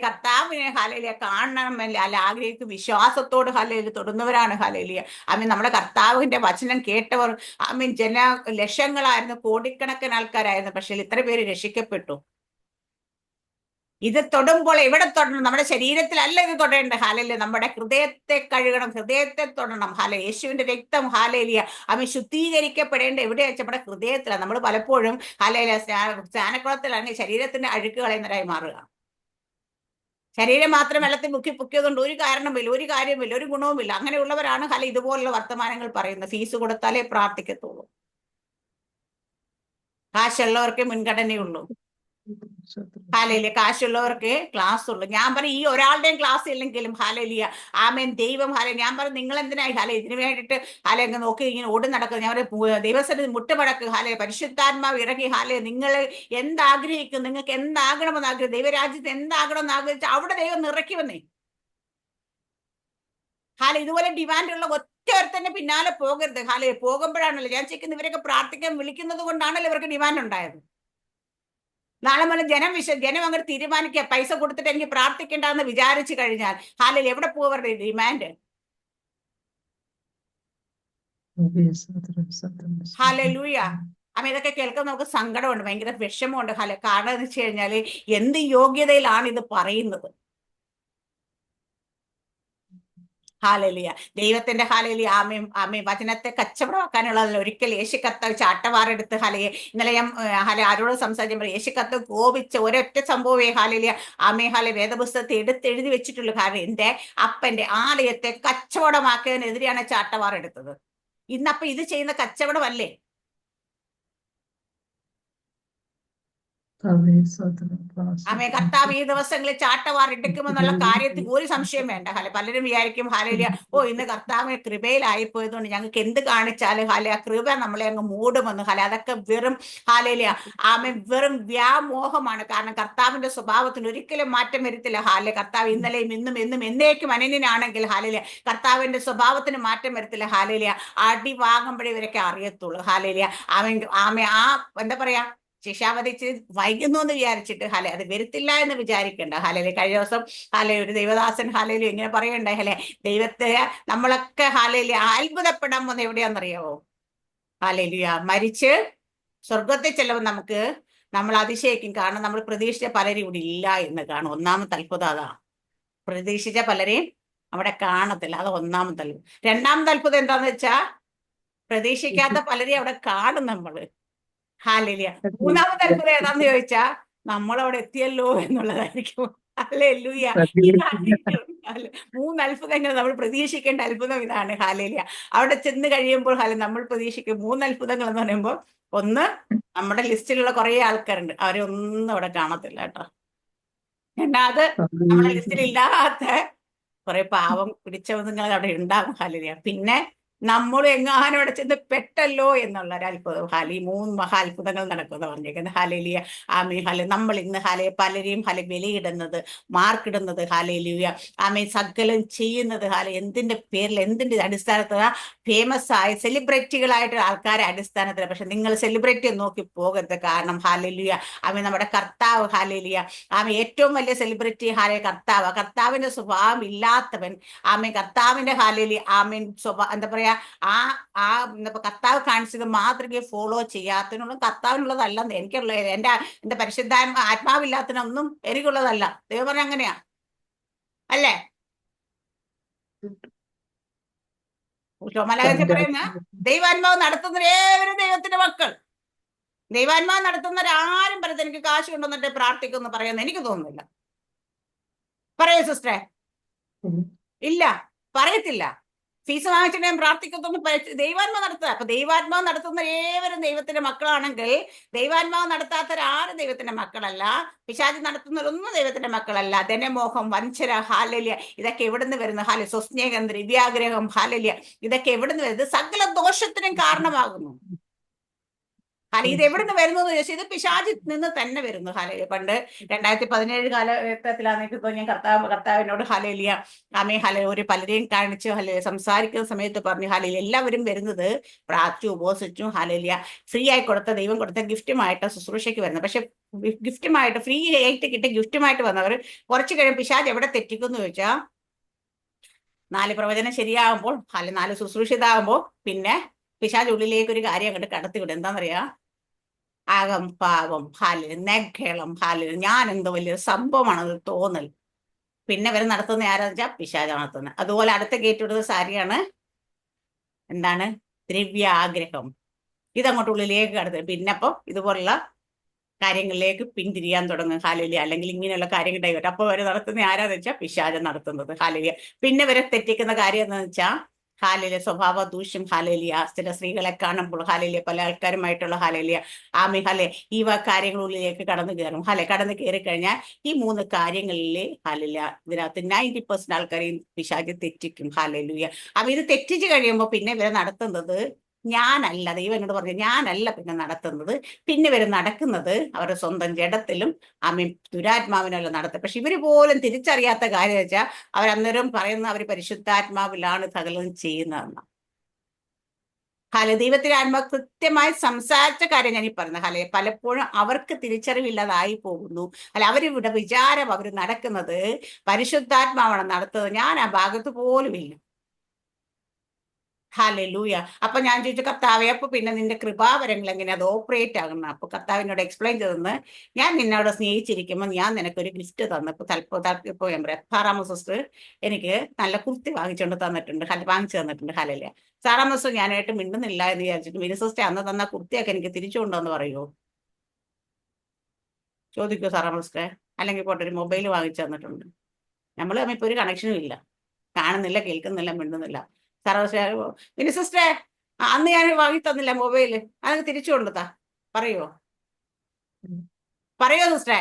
കർത്താവിനെ കാണണമെന്നില്ല, ആഗ്രഹിക്കും. വിശ്വാസത്തോട് തൊടുന്നവരാണ് നമ്മുടെ കർത്താവിന്റെ വചനം കേട്ടവർ ലക്ഷങ്ങളായിരുന്നു, കോടിക്കണക്കിന് ആൾക്കാരായിരുന്നു. പക്ഷെ ഇത്ര പേര് രക്ഷിക്കപ്പെട്ടു. ഇത് തൊടുമ്പോൾ എവിടെ തൊടണം? നമ്മുടെ ശരീരത്തിലല്ല ഇത് തൊടേണ്ടത്. നമ്മുടെ ഹൃദയത്തെ കഴുകണം, ഹൃദയത്തെ തൊടണം. യേശുവിന്റെ രക്തം ശുദ്ധീകരിക്കപ്പെടേണ്ട എവിടെയാ? നമ്മുടെ ഹൃദയത്തിലാണ്. നമ്മൾ പലപ്പോഴും സ്നാനക്കുളത്തിലാണെങ്കിൽ ശരീരത്തിന്റെ അഴുക്ക് കളയുന്നവരായി മാറുക. ശരീരം മാത്രം വെള്ളത്തിൽ മുക്കി പൊക്കിയതുകൊണ്ട് ഒരു കാരണമില്ല, ഒരു കാര്യമില്ല, ഒരു ഗുണവുമില്ല. അങ്ങനെയുള്ളവരാണ് ഇതുപോലുള്ള വർത്തമാനങ്ങൾ പറയുന്നത്. ഫീസ് കൊടുത്താലേ പ്രാർത്ഥിക്കത്തുള്ളൂ, കാശുള്ളവർക്കേ മുൻഗണനയുള്ളൂ. കാശുള്ളവർക്ക് ക്ലാസ് ഉള്ളു. ഞാൻ പറയും ഈ ഒരാളുടെയും ക്ലാസ് ഇല്ലെങ്കിലും ദൈവം ഞാൻ പറയും നിങ്ങൾ എന്തിനായി ഇതിനു വേണ്ടിയിട്ട് നോക്കി ഇങ്ങനെ ഓടി നടക്കുക? ഞാൻ പറയും ദൈവസ്ഥ മുട്ടുമടക്ക്. പരിശുദ്ധാത്മാവ് ഇറങ്ങി നിങ്ങൾ എന്താഗ്രഹിക്കും, നിങ്ങൾക്ക് എന്താകണമെന്ന് ആഗ്രഹിക്കും, ദൈവരാജ്യത്ത് എന്താകണമെന്ന് ആഗ്രഹിച്ചാൽ അവിടെ ദൈവം നിറയ്ക്കുമെന്നേ. ഇതുപോലെ ഡിമാൻഡുള്ള ഒറ്റ പിന്നാലെ പോകരുത്. പോകുമ്പോഴാണല്ലോ ഞാൻ ചോദിക്കുന്നത്, ഇവരൊക്കെ പ്രാർത്ഥിക്കാൻ വിളിക്കുന്നത് കൊണ്ടാണല്ലോ ഇവർക്ക് ഡിമാൻഡ് ഉണ്ടായത്. നാളെ മുതൽ ജനം അങ്ങനെ തീരുമാനിക്കുക, പൈസ കൊടുത്തിട്ട് എനിക്ക് പ്രാർത്ഥിക്കേണ്ടെന്ന് വിചാരിച്ചു കഴിഞ്ഞാൽ എവിടെ പോവരുടെ ഡിമാൻഡ്? ഹല്ലേലൂയ. ഇതൊക്കെ കേൾക്കാൻ നമുക്ക് സങ്കടമുണ്ട്, ഭയങ്കര വിഷമമുണ്ട്. കാരണം എന്ന് വെച്ച് കഴിഞ്ഞാല് എന്ത് യോഗ്യതയിലാണ് ഇത് പറയുന്നത്? ദൈവത്തിന്റെ ആമയും വചനത്തെ കച്ചവടമാക്കാനുള്ളതല്ല. ഒരിക്കൽ യേശു കർത്താവ് ചാട്ടവാറെടുത്ത് ഇന്നലെ ഞാൻ ആരോട് സംസാരിച്ചപ്പോൾ യേശു കർത്താവ് കോപിച്ച ഒരൊറ്റ സംഭവമേ വേദപുസ്തകത്തെ എടുത്തെഴുതി വെച്ചിട്ടുള്ളൂ. കാരണം എന്റെ അപ്പന്റെ ആലയത്തെ കച്ചവടമാക്കുന്നതിനെതിരെയാണ് ചാട്ടവാറെടുത്തത്. ഇന്നപ്പൊ ഇത് ചെയ്യുന്ന കച്ചവടമല്ലേ? കർത്താവ് ഈ ദിവസങ്ങളിൽ ചാട്ടവാർ എടുക്കുമെന്നുള്ള കാര്യത്തിൽ ഒരു സംശയം വേണ്ട. പലരും വിചാരിക്കും ഇന്ന് കർത്താവ് കൃപയിലായിപ്പോയതുകൊണ്ട് ഞങ്ങൾക്ക് എന്ത് കാണിച്ചാലും ആ കൃപ നമ്മളെ അങ്ങ് മൂടുമെന്ന്. അതൊക്കെ വെറും വെറും വ്യാമോഹമാണ്. കാരണം കർത്താവിന്റെ സ്വഭാവത്തിന് ഒരിക്കലും മാറ്റം വരുത്തില്ല. കർത്താവ് ഇന്നലെയും ഇന്നും എന്നും എന്നേക്കും അനന്യനാണെങ്കിൽ കർത്താവിന്റെ സ്വഭാവത്തിന് മാറ്റം വരുത്തില്ല. അടി വാങ്ങുമ്പോഴേ ഇവരൊക്കെ അറിയത്തുള്ളൂ. ആ എന്താ പറയാ, ശിക്ഷാവധിച്ച് വൈകുന്നു എന്ന് വിചാരിച്ചിട്ട് അത് വരുത്തില്ല എന്ന് വിചാരിക്കണ്ട. കഴിഞ്ഞ ദിവസം ഒരു ദൈവദാസൻ ഇങ്ങനെ പറയണ്ടേ, ദൈവത്തെ നമ്മളൊക്കെ അത്ഭുതപ്പെടാൻ പോകുന്ന എവിടെയാണെന്നറിയാവോ? മരിച്ച് സ്വർഗത്തിൽ ചെല്ലുമ്പോൾ നമ്മൾ അതിശയിക്കും. കാരണം നമ്മൾ പ്രതീക്ഷിച്ച പലരും ഇവിടെ ഇല്ല എന്ന് കാണും. ഒന്നാമത്തെ അത്ഭുതം അതാ. പ്രതീക്ഷിച്ച പലരെയും അവിടെ കാണത്തില്ല. അത് ഒന്നാമത്തെ അത്ഭുതം. രണ്ടാമത്തെ അത്ഭുതം എന്താന്ന് വെച്ചാ പ്രതീക്ഷിക്കാത്ത പലരെയും അവിടെ കാണും നമ്മള്. മൂന്നാമത്തെ അത്ഭുതം ഏതാന്ന് ചോദിച്ചാ നമ്മളവിടെ എത്തിയല്ലോ എന്നുള്ളതായിരിക്കും. മൂന്ന് അത്ഭുതങ്ങൾ നമ്മൾ പ്രതീക്ഷിക്കേണ്ട അത്ഭുതം ഇതാണ്. അവിടെ ചെന്ന് കഴിയുമ്പോൾ നമ്മൾ പ്രതീക്ഷിക്കും 3 അത്ഭുതങ്ങൾ എന്ന് പറയുമ്പോൾ, ഒന്ന്, നമ്മുടെ ലിസ്റ്റിലുള്ള കുറെ ആൾക്കാരുണ്ട്, അവരെ ഒന്നും അവിടെ കാണത്തില്ല കേട്ടോ. രണ്ടാമത്, നമ്മുടെ ലിസ്റ്റിൽ ഇല്ലാത്ത കുറെ പാവം പിടിച്ചവങ്ങൾ അവിടെ ഉണ്ടാകും. പിന്നെ നമ്മൾ എങ്ങാനും അവിടെ ചെന്ന് പെട്ടല്ലോ എന്നുള്ള ഒരു അത്ഭുതം. ഹാലി 3 മഹാത്ഭുതങ്ങൾ നടക്കുമെന്ന് പറഞ്ഞേക്കുന്നത്. ഹാലേലിയ. ആമേ ഹാല നമ്മൾ ഇന്ന് ഹാലെ പലരെയും ഹാലെ വിലയിടുന്നത്, മാർക്കിടുന്നത്, ഹാലേലിയ. ആമേ സകലം ചെയ്യുന്നത് എന്തിന്റെ പേരിൽ, എന്തിന്റെ അടിസ്ഥാനത്തിൽ? ഫേമസ് ആയ സെലിബ്രിറ്റികളായിട്ട് ആൾക്കാരെ അടിസ്ഥാനത്തിൽ. പക്ഷെ നിങ്ങൾ സെലിബ്രിറ്റി നോക്കി പോകരുത്. കാരണം ഹാലേലിയ ആമേ നമ്മുടെ കർത്താവ് ഹാലേലിയ ആമേ ഏറ്റവും വലിയ സെലിബ്രിറ്റി കർത്താവ്. കർത്താവിന്റെ സ്വഭാവം ഇല്ലാത്തവൻ ആമേ കർത്താവിന്റെ ഹാലേലി ആമേൻ എന്താ പറയാ ആ ആ കർത്താവ് കാണിച്ചത് മാതൃകയെ ഫോളോ ചെയ്യാത്തതിനുള്ള കർത്താവിനുള്ളതല്ലെന്ന് എനിക്കുള്ളത്. എന്റെ പരിശുദ്ധാത്മ ആത്മാവില്ലാത്തതിനൊന്നും എനിക്കുള്ളതല്ല. ദൈവം പറഞ്ഞ അങ്ങനെയാ അല്ലേ? മലയാളത്തിൽ പറയുന്ന ദൈവാത്മാവ് നടത്തുന്നവരേവരും ദൈവത്തിന്റെ മക്കൾ. ദൈവാത്മാവ് നടത്തുന്നവരാരും പറയുന്നത് എനിക്ക് കാശ് കൊണ്ടുവന്നിട്ട് പ്രാർത്ഥിക്കുമെന്ന് പറയുന്നത് എനിക്ക് തോന്നുന്നില്ല. പറയൂ സിസ്റ്ററെ? ഇല്ല, പറയത്തില്ല. ഫീസ് വാങ്ങിച്ചിട്ട് ഞാൻ പ്രാർത്ഥിക്കത്തൊന്ന് ദൈവാത്മാവ് നടത്തുക. അപ്പൊ ദൈവാത്മാവ് നടത്തുന്ന ഏവരും ദൈവത്തിന്റെ മക്കളാണെങ്കിൽ ദൈവാത്മാവ് നടത്താത്തവരാരും ദൈവത്തിന്റെ മക്കളല്ല. പിശാചി നടത്തുന്നവരൊന്നും ദൈവത്തിന്റെ മക്കളല്ല. ധനമോഹം, വഞ്ചന, ഹാലല്യ, ഇതൊക്കെ എവിടുന്ന് വരുന്നു? സ്വസ്നേഹം, ദ്രവ്യാഗ്രഹം, ഹാലല്യ, ഇതൊക്കെ എവിടുന്ന് വരുന്നത്? സകല ദോഷത്തിനും കാരണമാകുന്നു. ഇത് എവിടുന്ന് വരുന്നു എന്ന് ചോദിച്ചാൽ ഇത് പിശാചിൽ നിന്ന് തന്നെ വരുന്നു. പണ്ട് 2017 കാലഘട്ടത്തിലാണെങ്കിൽ ഞാൻ കർത്താവിനോട് ഹാലേലിയ ആമേ ഒരു പലരെയും കാണിച്ചു സംസാരിക്കുന്ന സമയത്ത് പറഞ്ഞു എല്ലാവരും വരുന്നത് പ്രാർത്ഥിച്ചു ഉപവസിച്ചു ഹാലേലിയ ഫ്രീ ആയി കൊടുത്ത ദൈവം കൊടുത്ത ഗിഫ്റ്റുമായിട്ട് ശുശ്രൂഷയ്ക്ക് വരുന്നത്. പക്ഷെ ഗിഫ്റ്റുമായിട്ട് ഫ്രീ ആയിട്ട് കിട്ടിയ ഗിഫ്റ്റുമായിട്ട് വന്നവർ കുറച്ച് കഴിയും പിശാച് എവിടെ തെറ്റിക്കുന്നു ചോദിച്ചാൽ 4 പ്രവചനം ശരിയാകുമ്പോൾ 4 ശുശ്രൂഷ ഇതാകുമ്പോൾ പിന്നെ പിശാച് ഉള്ളിലേക്ക് ഒരു കാര്യം അങ്ങോട്ട് കടത്തിവിടും. എന്താണെന്നറിയാ? അകം പാവം, നെഗേളം, ഞാൻ എന്തോ വലിയൊരു സംഭവമാണത് തോന്നൽ. പിന്നെ ഇവർ നടത്തുന്ന ആരാന്ന് വെച്ചാൽ പിശാച് നടത്തുന്നത്. അതുപോലെ അടുത്ത കയറ്റിവിടുന്ന സാരിയാണ് എന്താണ്? ദ്രവ്യ ആഗ്രഹം. ഇതങ്ങോട്ട് ഉള്ളിലേക്ക് കടത്തും. പിന്നെ അപ്പം ഇതുപോലുള്ള കാര്യങ്ങളിലേക്ക് പിന്തിരിയാൻ തുടങ്ങും. ഹാലേലിയ. അല്ലെങ്കിൽ ഇങ്ങനെയുള്ള കാര്യങ്ങൾ ഡൈവേർട്ട്. അപ്പോൾ ഇവർ നടത്തുന്ന ആരാന്ന് വെച്ചാൽ പിശാച് നടത്തുന്നത്. ഹാലേലിയ. പിന്നെ ഇവരെ തെറ്റിക്കുന്ന കാര്യം എന്താണെന്ന് വെച്ചാൽ സ്വഭാവ ദൂഷ്യം, ചില സ്ത്രീകളെ കാണുമ്പോൾ പല ആൾക്കാരുമായിട്ടുള്ള ആമി ഈ കാര്യങ്ങളുള്ളിലേക്ക് കടന്നു കയറും. കടന്നു കയറി കഴിഞ്ഞാൽ ഈ 3 കാര്യങ്ങളിൽ ഇതിനകത്ത് 90% ആൾക്കാരെയും പിശാച് തെറ്റിക്കും. അപ്പൊ ഇത് തെറ്റിച്ച് കഴിയുമ്പോൾ പിന്നെ ഇവരെ നടത്തുന്നത് ഞാനല്ല. ദൈവം എന്നോട് പറഞ്ഞു ഞാനല്ല പിന്നെ നടത്തുന്നത്. പിന്നെ ഇവർ നടക്കുന്നത് അവരുടെ സ്വന്തം ജഡത്തിലും ദുരാത്മാവിനല്ല നടത്തുക. പക്ഷെ ഇവര് പോലും തിരിച്ചറിയാത്ത കാര്യം വെച്ചാൽ അവരന്നേരം പറയുന്ന അവർ പരിശുദ്ധാത്മാവിലാണ് സകലം ചെയ്യുന്നതെന്ന്. ദൈവത്തിന്റെ ആത്മാവ് കൃത്യമായി സംസാരിച്ച കാര്യം ഞാൻ ഈ പറഞ്ഞ പലപ്പോഴും അവർക്ക് തിരിച്ചറിവില്ലാതായി പോകുന്നു. അവരിവിടെ വിചാരം അവർ നടക്കുന്നത് പരിശുദ്ധാത്മാവാണ് നടത്തുന്നത്. ഞാൻ ആ ഭാഗത്ത് പോലും ഇല്ല. ഹല്ലേലൂയ. അപ്പൊ ഞാൻ ചോദിച്ചു കർത്താവെ അപ്പൊ പിന്നെ നിന്റെ കൃപാവരങ്ങൾ എങ്ങനെ അത് ഓപ്പറേറ്റ് ആകുന്ന? അപ്പൊ കർത്താവിനോട് എക്സ്പ്ലെയിൻ ചെയ്തെന്ന് ഞാൻ നിന്നോട് സ്നേഹിച്ചിരിക്കുമ്പോൾ ഞാൻ നിനക്കൊരു ഗിഫ്റ്റ് തന്നു. ഇപ്പൊ ഞാൻ പറയാം സാറാമ്മ സിസ്റ്റർ എനിക്ക് നല്ല കുർത്തി വാങ്ങിച്ചുകൊണ്ട് തന്നിട്ടുണ്ട്. വാങ്ങിച്ചു തന്നിട്ടുണ്ട്. ഹല്ലേലൂയ. സാറാമ്മ സിസ്റ്റർ ഞാനായിട്ട് മിണ്ടുന്നില്ല എന്ന് വിചാരിച്ചിട്ട് മിനി സിസ്റ്റർ അന്ന് തന്ന കുർത്തിയൊക്കെ എനിക്ക് തിരിച്ചു കൊണ്ടുവന്ന് പറയുമോ? ചോദിക്കോ സാറാമ്മ സിസ്റ്ററെ? അല്ലെങ്കിൽ പോട്ടെ ഒരു മൊബൈൽ വാങ്ങിച്ചു തന്നിട്ടുണ്ട്. നമ്മൾ തമ്മിൽ ഇപ്പൊ ഒരു കണക്ഷനും ഇല്ല. കാണുന്നില്ല, കേൾക്കുന്നില്ല, മിണ്ടുന്നില്ല. മിനി സിസ്റ്ററെ അന്ന് ഞാൻ വാങ്ങി തന്നില്ല മൊബൈല്, അതൊക്കെ തിരിച്ചു കൊണ്ടുത്താ പറയോ? സിസ്റ്ററെ?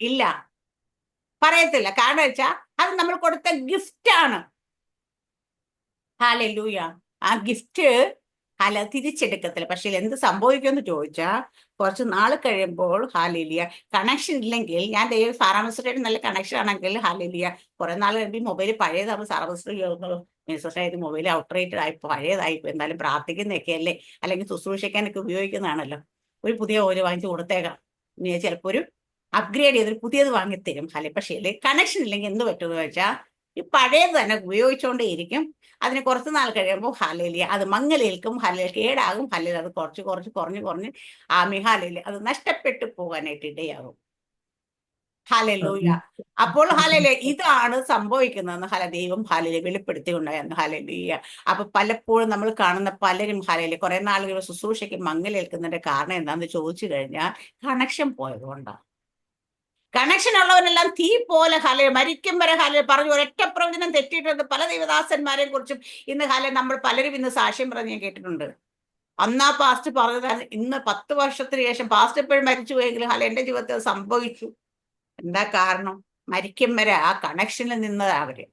ഇല്ല, പറയത്തില്ല. കാരണം വെച്ചാ അത് നമ്മൾ കൊടുത്ത ഗിഫ്റ്റ് ആണ്. ഹല്ലേലൂയ. ആ ഗിഫ്റ്റ് തിരിച്ചെടുക്കത്തില്ല. പക്ഷെ എന്ത് സംഭവിക്കുമെന്ന് ചോദിച്ചാൽ കുറച്ച് നാൾ കഴിയുമ്പോൾ ഹാലേലിയ കണക്ഷൻ ഇല്ലെങ്കിൽ ഞാൻ ദൈവം സാറാമസ്റ്ററായിട്ട് നല്ല കണക്ഷൻ ആണെങ്കിൽ ഹാലേലിയ കുറെ നാൾ കഴിയുമ്പോൾ മൊബൈൽ പഴയതാകുമ്പോൾ സാറാമസ്റ്റർ കേൾക്കുന്നത് ഇത് മൊബൈൽ ഔട്ട്റേറ്റഡ് ആയി പഴയതായിപ്പോ എന്തായാലും പ്രാർത്ഥിക്കുന്നതൊക്കെ അല്ലേ, അല്ലെങ്കിൽ ശുശ്രൂഷിക്കാനൊക്കെ ഉപയോഗിക്കുന്നതാണല്ലോ. ഒരു പുതിയ ഓര് വാങ്ങിച്ചു കൊടുത്തേക്കാം. ചിലപ്പോൾ ഒരു അപ്ഗ്രേഡ് ചെയ്തൊരു പുതിയത് വാങ്ങിത്തരും. പക്ഷേ കണക്ഷൻ ഇല്ലെങ്കിൽ എന്ത് പറ്റുമെന്ന് വെച്ചാൽ ഈ പഴയത് തന്നെ ഉപയോഗിച്ചുകൊണ്ടേയിരിക്കും. അതിന് കുറച്ച് നാൾ കഴിയുമ്പോൾ അത് മങ്ങലേൽക്കും, കേടാകും. അത് കുറച്ച് കുറഞ്ഞ് അത് നഷ്ടപ്പെട്ടു പോകാനായിട്ട് ഇടയാകും. അപ്പോൾ ഇതാണ് സംഭവിക്കുന്നതെന്ന് ദൈവം വെളിപ്പെടുത്തിക്കൊണ്ടായിരുന്നു. അപ്പൊ പലപ്പോഴും നമ്മൾ കാണുന്ന പലരും കുറെ നാളുകൾ ശുശ്രൂഷയ്ക്ക് മങ്ങലേൽക്കുന്നതിന്റെ കാരണം എന്താണെന്ന് ചോദിച്ചു കഴിഞ്ഞാൽ കണക്ഷൻ പോയതുകൊണ്ടാണ്. കണക്ഷൻ ഉള്ളവരെല്ലാം തീ പോലെ മരിക്കും വരെ പറഞ്ഞു ഒരൊറ്റ പ്രവചനം തെറ്റിയിട്ടുണ്ട്. പല ദൈവദാസന്മാരെ കുറിച്ചും ഇന്ന് നമ്മൾ പലരും ഇന്ന് സാക്ഷ്യം പറഞ്ഞ് ഞാൻ കേട്ടിട്ടുണ്ട്. അന്നാ പാസ്റ്റ് പറഞ്ഞതാണ് ഇന്ന് 10 വർഷത്തിന് ശേഷം പാസ്റ്റ് എപ്പോഴും മരിച്ചു പോയെങ്കിലും എന്റെ ജീവിതത്തിൽ സംഭവിച്ചു. എന്താ കാരണം? മരിക്കും വരെ ആ കണക്ഷനിൽ നിന്നത് അവര്.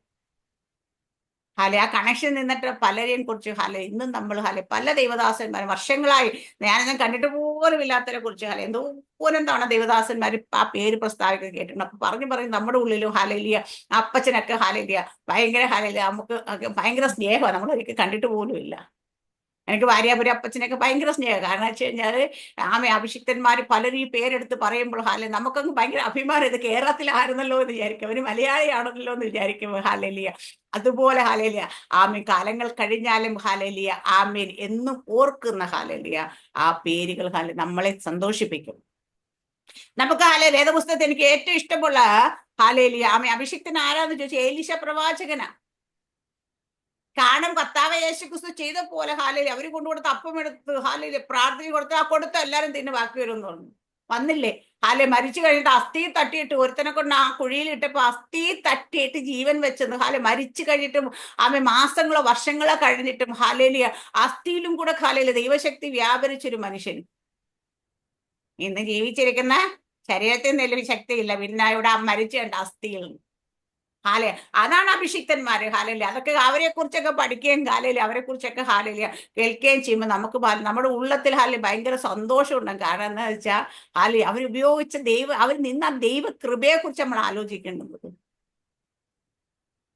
ഹാലെ ആ കണക്ഷൻ നിന്നിട്ട് പലരെയും കുറിച്ച് ഹാലെ ഇന്നും നമ്മൾ ഹാലെ പല ദൈവദാസന്മാർ വർഷങ്ങളായി ഞാനൊന്നും കണ്ടിട്ട് പോലും ഇല്ലാത്തവരെ കുറിച്ച് ഹാലെ എന്തോരം തവണ ദൈവദാസന്മാർ ആ പേര് പ്രസ്താവിക്കുക കേട്ടിട്ടുണ്ട്. അപ്പൊ പറഞ്ഞു നമ്മുടെ ഉള്ളിലും ഹാലേലിയ അപ്പച്ചനൊക്കെ ഹാലേലിയ ഭയങ്കര ഹാലേലിയ നമുക്ക് ഭയങ്കര സ്നേഹമാണ്, നമ്മൾ ഒരിക്കൽ കണ്ടിട്ട് പോലും ഇല്ല. എനിക്ക് ഭാര്യാപുരം അപ്പച്ചനൊക്കെ ഭയങ്കര സ്നേഹം. കാരണം വെച്ച് കഴിഞ്ഞാല് അഭിഷിക്തന്മാർ പലരും ഈ പേരെടുത്ത് പറയുമ്പോൾ ഹാലെ നമുക്കങ്ങ് ഭയങ്കര അഭിമാനം, ഇത് കേരളത്തിലായിരുന്നല്ലോ എന്ന് വിചാരിക്കും, അവര് മലയാളിയാണല്ലോ എന്ന് വിചാരിക്കും ഹാലേലിയ. അതുപോലെ ഹാലേലിയ കാലങ്ങൾ കഴിഞ്ഞാലും ഹാലേലിയ ആമേൻ എന്നും ഓർക്കുന്ന ഹാലേലിയ ആ പേരുകൾ നമ്മളെ സന്തോഷിപ്പിക്കും. നമുക്ക് വേദപുസ്തകത്തിൽ എനിക്ക് ഏറ്റവും ഇഷ്ടമുള്ള ഹാലേലിയ അഭിഷിക്തൻ ആരാന്ന് ചോദിച്ചാൽ ഏലീശ പ്രവാചകനാ. കാരണം കർത്താവ് യേശു ക്രിസ്തു ചെയ്ത പോലെ ഹാലേലി അവര് കൊണ്ടുകൊടുത്ത അപ്പം എടുത്ത് ഹാലേലി പ്രാർത്ഥന കൊടുത്ത് ആ കൊടുത്ത എല്ലാരും തിന്ന് ബാക്കി വരും എന്ന് പറഞ്ഞു. വന്നില്ലേ മരിച്ചു കഴിഞ്ഞിട്ട് അസ്ഥി തട്ടിയിട്ട് ഒരുത്തനെ കൊണ്ട് ആ കുഴിയിൽ ഇട്ടപ്പോ അസ്ഥി തട്ടിയിട്ട് ജീവൻ വെച്ചെന്ന് മരിച്ചു കഴിഞ്ഞിട്ടും മാസങ്ങളോ വർഷങ്ങളോ കഴിഞ്ഞിട്ടും ഹാലേലിയ അസ്ഥിയിലും കൂടെ ദൈവശക്തി വ്യാപരിച്ചൊരു മനുഷ്യൻ. ഇന്ന് ജീവിച്ചിരിക്കുന്ന ശരീരത്തിൽ നിന്നും ശക്തിയില്ല, പിന്നെ ഇവിടെ മരിച്ചുണ്ട് അസ്ഥിയിൽ. അതാണ് അഭിഷിക്തന്മാര് അതൊക്കെ അവരെ കുറിച്ചൊക്കെ പഠിക്കുകയും അവരെ കുറിച്ചൊക്കെ കേൾക്കുകയും ചെയ്യുമ്പോൾ നമുക്ക് നമ്മുടെ ഉള്ളത്തിൽ ഭയങ്കര സന്തോഷം ഉണ്ടാകും. കാരണം എന്താ വെച്ചാൽ അവരുപയോഗിച്ച അവർ നിന്ന ദൈവ കൃപയെ കുറിച്ച് നമ്മൾ ആലോചിക്കേണ്ടത്.